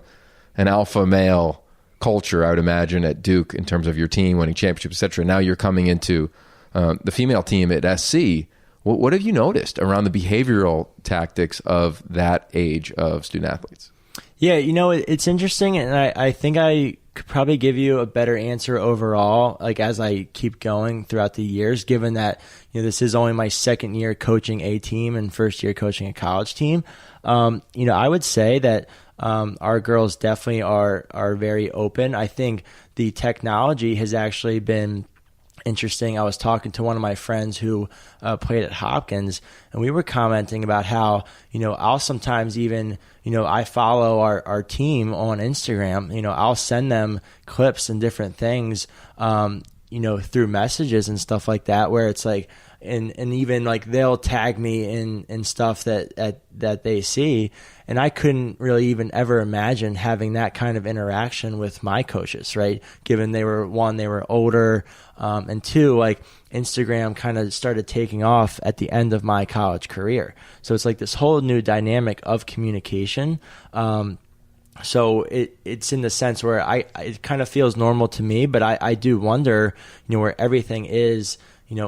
Speaker 2: an alpha male culture, I would imagine, at Duke in terms of your team winning championships, etc. Now you're coming into the female team at SC. What have you noticed around the behavioral tactics of that age of student athletes?
Speaker 1: Yeah, it's interesting, and I think I could probably give you a better answer overall, like as I keep going throughout the years, given that this is only my second year coaching a team and first year coaching a college team. I would say that our girls definitely are very open. I think the technology has actually been interesting. I was talking to one of my friends who played at Hopkins, and we were commenting about how, I'll sometimes even, I follow our team on Instagram. I'll send them clips and different things, through messages and stuff like that, where it's like, and even like they'll tag me in stuff that they see, and I couldn't really even ever imagine having that kind of interaction with my coaches, right? Given they were older, and two, like Instagram kind of started taking off at the end of my college career, so it's like this whole new dynamic of communication. So it's in the sense where it kind of feels normal to me, but I do wonder, where everything is,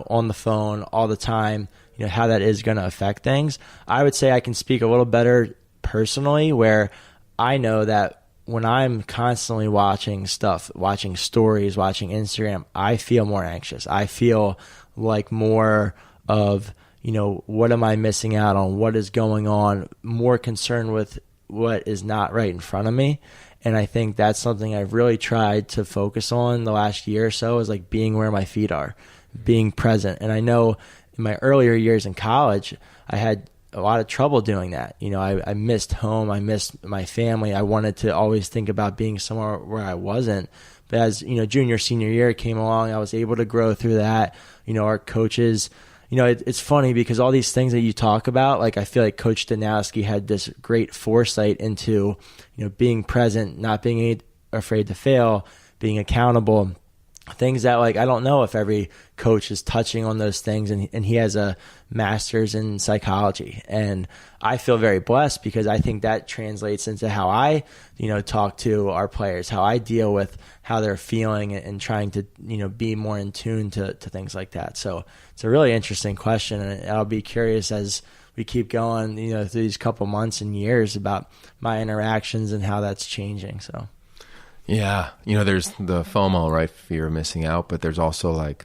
Speaker 1: on the phone all the time, how that is going to affect things. I would say I can speak a little better personally, where I know that when I'm constantly watching stuff, watching stories, watching Instagram, I feel more anxious. I feel like more of, what am I missing out on? What is going on? More concerned with what is not right in front of me. And I think that's something I've really tried to focus on the last year or so, is like being where my feet are, being present. And I know in my earlier years in college, I had a lot of trouble doing that. I missed home. I missed my family. I wanted to always think about being somewhere where I wasn't. But as, junior, senior year came along, I was able to grow through that. Our coaches, it's funny because all these things that you talk about, like I feel like Coach Danowski had this great foresight into, being present, not being afraid to fail, being accountable. Things that, like, I don't know if every coach is touching on those things, and he has a master's in psychology. And I feel very blessed because I think that translates into how I, talk to our players, how I deal with how they're feeling and trying to, be more in tune to things like that. So it's a really interesting question, and I'll be curious as we keep going, through these couple months and years about my interactions and how that's changing. So.
Speaker 2: Yeah. There's the FOMO, right? Fear of missing out, but there's also like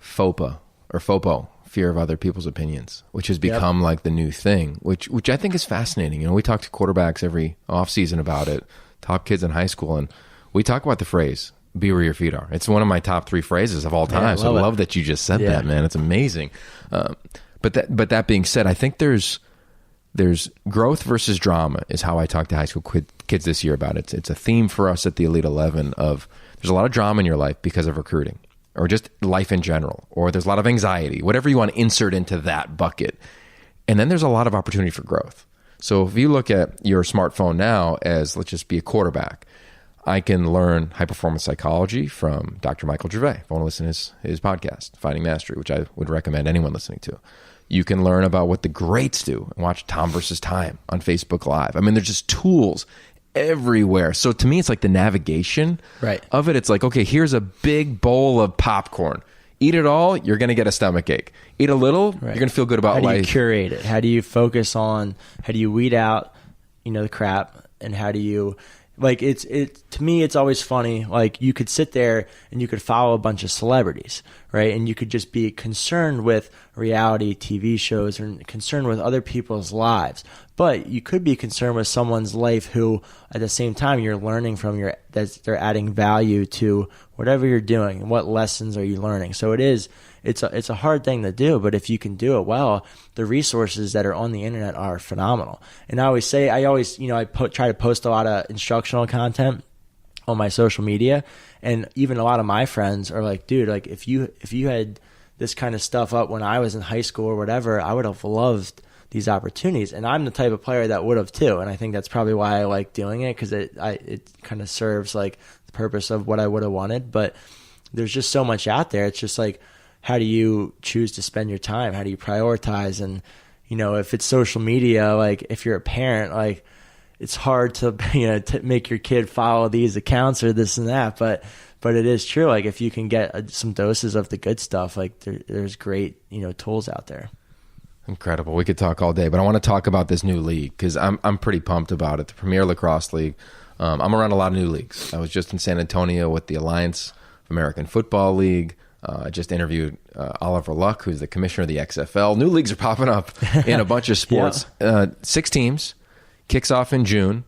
Speaker 2: FOPO, fear of other people's opinions, which has become like the new thing, which I think is fascinating. We talk to quarterbacks every offseason about it, top kids in high school, and we talk about the phrase, be where your feet are. It's one of my top 3 phrases of all time. Yeah, so I love that you just said that, man. It's amazing. But that being said, I think there's growth versus drama is how I talk to high school kids this year about it. It's a theme for us at the Elite 11 of there's a lot of drama in your life because of recruiting or just life in general, or there's a lot of anxiety, whatever you want to insert into that bucket. And then there's a lot of opportunity for growth. So if you look at your smartphone now as, let's just be a quarterback, I can learn high-performance psychology from Dr. Michael Gervais. If I want to listen to his podcast, Finding Mastery, which I would recommend anyone listening to. You can learn about what the greats do and watch Tom versus Time on Facebook Live. I mean, there's just tools everywhere. So to me, it's like the navigation of it. It's like, okay, here's a big bowl of popcorn. Eat it all, you're going to get a stomach ache. Eat a little, you're going to feel good about life.
Speaker 1: How do you curate it? How do you focus on, how do you weed out, the crap? And how do you, to me, it's always funny. Like, you could sit there and you could follow a bunch of celebrities, right? And you could just be concerned with reality TV shows or concerned with other people's lives. But you could be concerned with someone's life who, at the same time, you're learning from that they're adding value to whatever you're doing and what lessons are you learning. So it's a hard thing to do, but if you can do it well, the resources that are on the internet are phenomenal. And I always try to post a lot of instructional content on my social media, and even a lot of my friends are like, dude, like if you had this kind of stuff up when I was in high school or whatever, I would have loved these opportunities. And I'm the type of player that would have too, and I think that's probably why I like doing it, because it kind of serves like the purpose of what I would have wanted. But there's just so much out there. It's just like, how do you choose to spend your time? How do you prioritize? And if it's social media, like if you're a parent, like it's hard to to make your kid follow these accounts or this and that, but it is true. Like if you can get some doses of the good stuff, like there's great tools out there.
Speaker 2: Incredible. We could talk all day, but I want to talk about this new league because I'm pretty pumped about it. The Premier Lacrosse League. I'm around a lot of new leagues. I was just in San Antonio with the Alliance of American Football League. I just interviewed Oliver Luck, who's the commissioner of the XFL. New leagues are popping up in a bunch of sports. 6 teams. Kicks off in June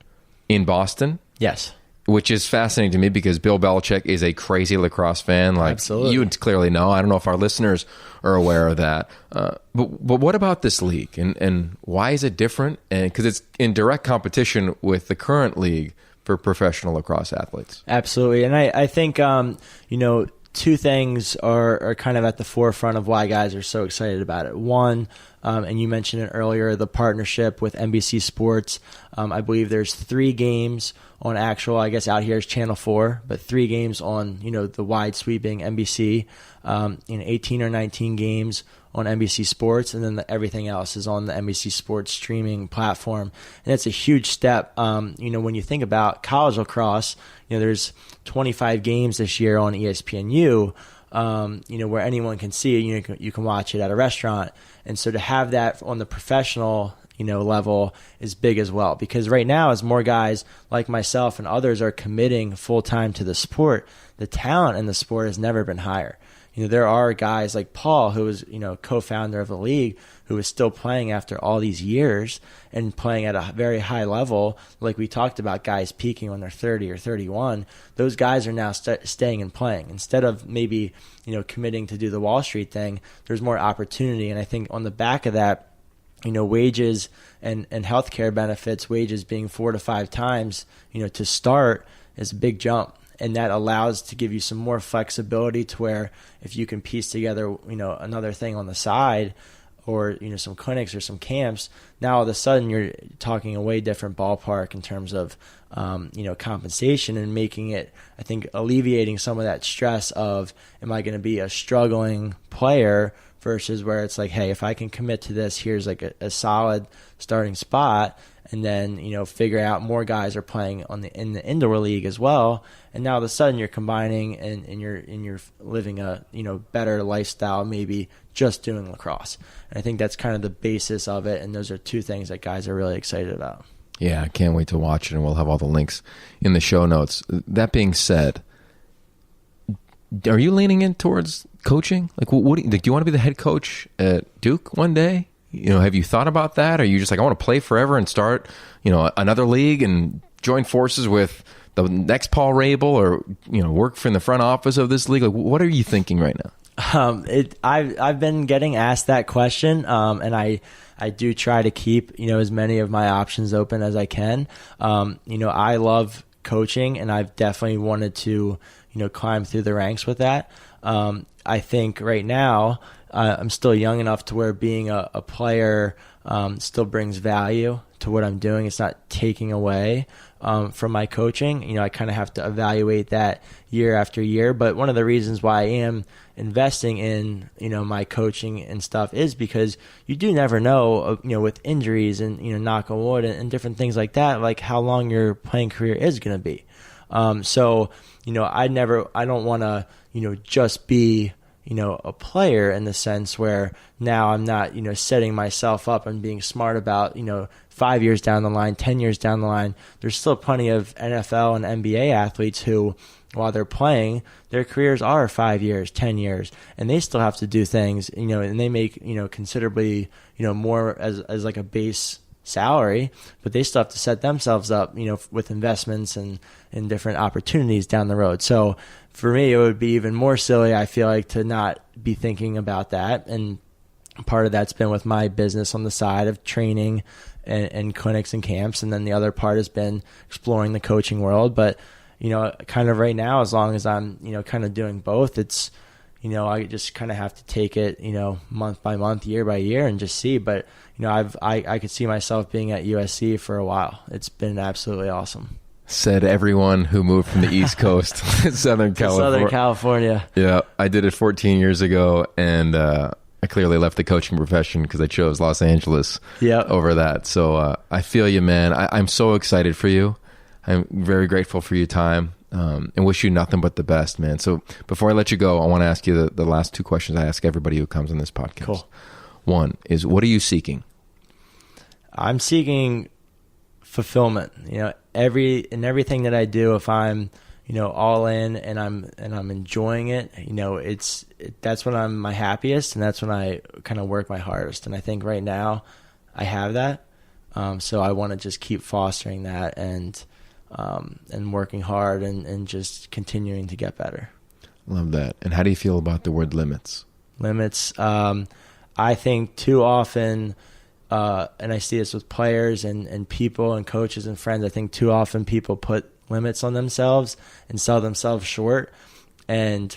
Speaker 2: in Boston.
Speaker 1: Yes.
Speaker 2: Which is fascinating to me because Bill Belichick is a crazy lacrosse fan. Like
Speaker 1: Absolutely.
Speaker 2: You clearly know. I don't know if our listeners are aware of that. But what about this league and why is it different? And because it's in direct competition with the current league for professional lacrosse athletes.
Speaker 1: Absolutely. And I think, two things are kind of at the forefront of why guys are so excited about it. One, and you mentioned it earlier, the partnership with NBC Sports. I believe there's 3 games on actual, I guess out here is Channel 4, but 3 games on, the wide sweeping NBC, 18 or 19 games on NBC Sports, and then everything else is on the NBC Sports streaming platform. And that's a huge step. When you think about college lacrosse, there's 25 games this year on ESPNU, where anyone can see it. You can watch it at a restaurant. And so to have that on the professional level is big as well, because right now, as more guys like myself and others are committing full time to the sport, the talent in the sport has never been higher. There are guys like Paul, who is co-founder of the league, who is still playing after all these years and playing at a very high level. Like we talked about, guys peaking when they're 30 or 31. Those guys are now staying and playing instead of maybe committing to do the Wall Street thing. There's more opportunity, and I think on the back of that, wages and healthcare benefits, wages being 4 to 5 times, to start is a big jump. And that allows to give you some more flexibility to where if you can piece together, another thing on the side or, some clinics or some camps, now all of a sudden you're talking a way different ballpark in terms of, compensation and making it, I think, alleviating some of that stress of, am I going to be a struggling player versus where it's like, hey, if I can commit to this, here's like a solid starting spot. And then, figure out more guys are playing in the indoor league as well. And now all of a sudden you're combining and you're living a, better lifestyle, maybe just doing lacrosse. And I think that's kind of the basis of it. And those are 2 things that guys are really excited about.
Speaker 2: Yeah, I can't wait to watch it, and we'll have all the links in the show notes. That being said, are you leaning in towards coaching? Like, do you want to be the head coach at Duke one day? Have you thought about that? Or are you just like, I want to play forever and start, another league and join forces with the next Paul Rabel or, work from the front office of this league? Like, what are you thinking right now?
Speaker 1: I've been getting asked that question, and I do try to keep, as many of my options open as I can. I love coaching, and I've definitely wanted to, climb through the ranks with that. I think right now, I'm still young enough to where being a player still brings value to what I'm doing. It's not taking away from my coaching. I kind of have to evaluate that year after year. But one of the reasons why I am investing in, my coaching and stuff is because you do never know, with injuries and, knock on wood and different things like that, like how long your playing career is going to be. So, I don't want to, just be, a player in the sense where now I'm not, setting myself up and being smart about, 5 years down the line, 10 years down the line. There's still plenty of NFL and NBA athletes who, while they're playing, their careers are 5 years, 10 years, and they still have to do things, and they make, considerably, more as like a base salary, but they still have to set themselves up, with investments and different opportunities down the road. So for me, it would be even more silly, I feel like, to not be thinking about that. And part of that's been with my business on the side of training and clinics and camps. And then the other part has been exploring the coaching world. But, kind of right now, as long as I'm, kind of doing both, it's, I just kind of have to take it, month by month, year by year, and just see. But, I could see myself being at USC for a while. It's been absolutely awesome.
Speaker 2: Said everyone who moved from the East Coast, Southern California. Yeah, I did it 14 years ago, and I clearly left the coaching profession because I chose Los Angeles over that. So I feel you, man. I'm so excited for you. I'm very grateful for your time, and wish you nothing but the best, man. So before I let you go, I want to ask you the last two questions I ask everybody who comes on this podcast.
Speaker 1: Cool.
Speaker 2: One is, what are you seeking?
Speaker 1: I'm seeking fulfillment. Everything that I do, if I'm, all in and I'm enjoying it, that's when I'm my happiest, and that's when I kind of work my hardest. And I think right now I have that. So I want to just keep fostering that and working hard and just continuing to get better.
Speaker 2: Love that. And how do you feel about the word limits?
Speaker 1: Limits. I think too often, and I see this with players and people and coaches and friends, I think too often people put limits on themselves and sell themselves short. And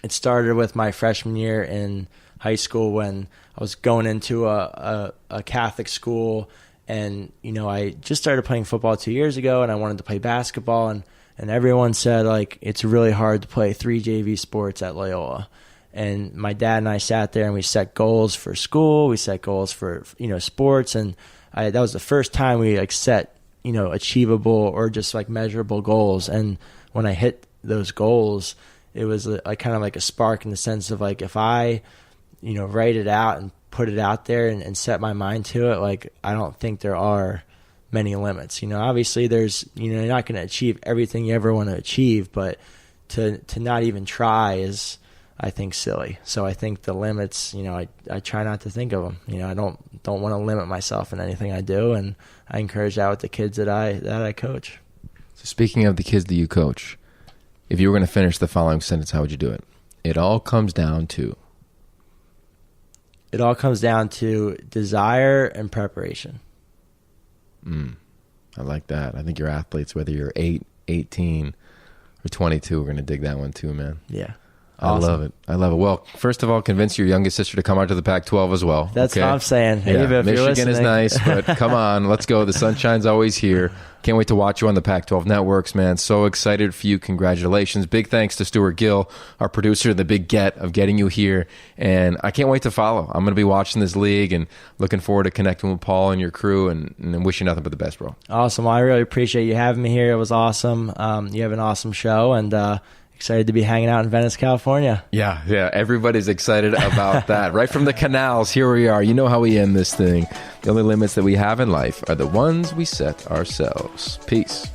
Speaker 1: it started with my freshman year in high school when I was going into a Catholic school, and I just started playing football 2 years ago, and I wanted to play basketball, and everyone said, like, it's really hard to play 3 JV sports at Loyola. And my dad and I sat there and we set goals for school. We set goals for, sports. And that was the first time we set, achievable or just like measurable goals. And when I hit those goals, it was kind of like a spark in the sense of like, if I, write it out and put it out there and set my mind to it, like, I don't think there are many limits. Obviously there's, you're not going to achieve everything you ever want to achieve, but to not even try is, I think, silly. So I think the limits, I try not to think of them. I don't want to limit myself in anything I do, and I encourage that with the kids that I coach.
Speaker 2: So speaking of the kids that you coach, if you were going to finish the following sentence, how would you do it? It all comes down to desire and preparation. I like that. I think your athletes, whether you're 8, 18, or 22, are going to dig that one too, man.
Speaker 1: Yeah.
Speaker 2: Awesome. I love it. Well, first of all, convince your youngest sister to come out to the Pac-12 as well.
Speaker 1: That's what I'm saying. Hey,
Speaker 2: yeah.
Speaker 1: if
Speaker 2: Michigan is nice, but come on, let's go. The sunshine's always here. Can't wait to watch you on the Pac-12 networks, man. So excited for you. Congratulations. Big thanks to Stuart Gill, our producer, the big get of getting you here. And I can't wait to follow. I'm going to be watching this league and looking forward to connecting with Paul and your crew, and wish you nothing but the best, bro.
Speaker 1: Awesome. Well, I really appreciate you having me here. It was awesome. You have an awesome show, and excited to be hanging out in Venice, California.
Speaker 2: Yeah. Everybody's excited about that. Right from the canals, here we are. You know how we end this thing. The only limits that we have in life are the ones we set ourselves. Peace.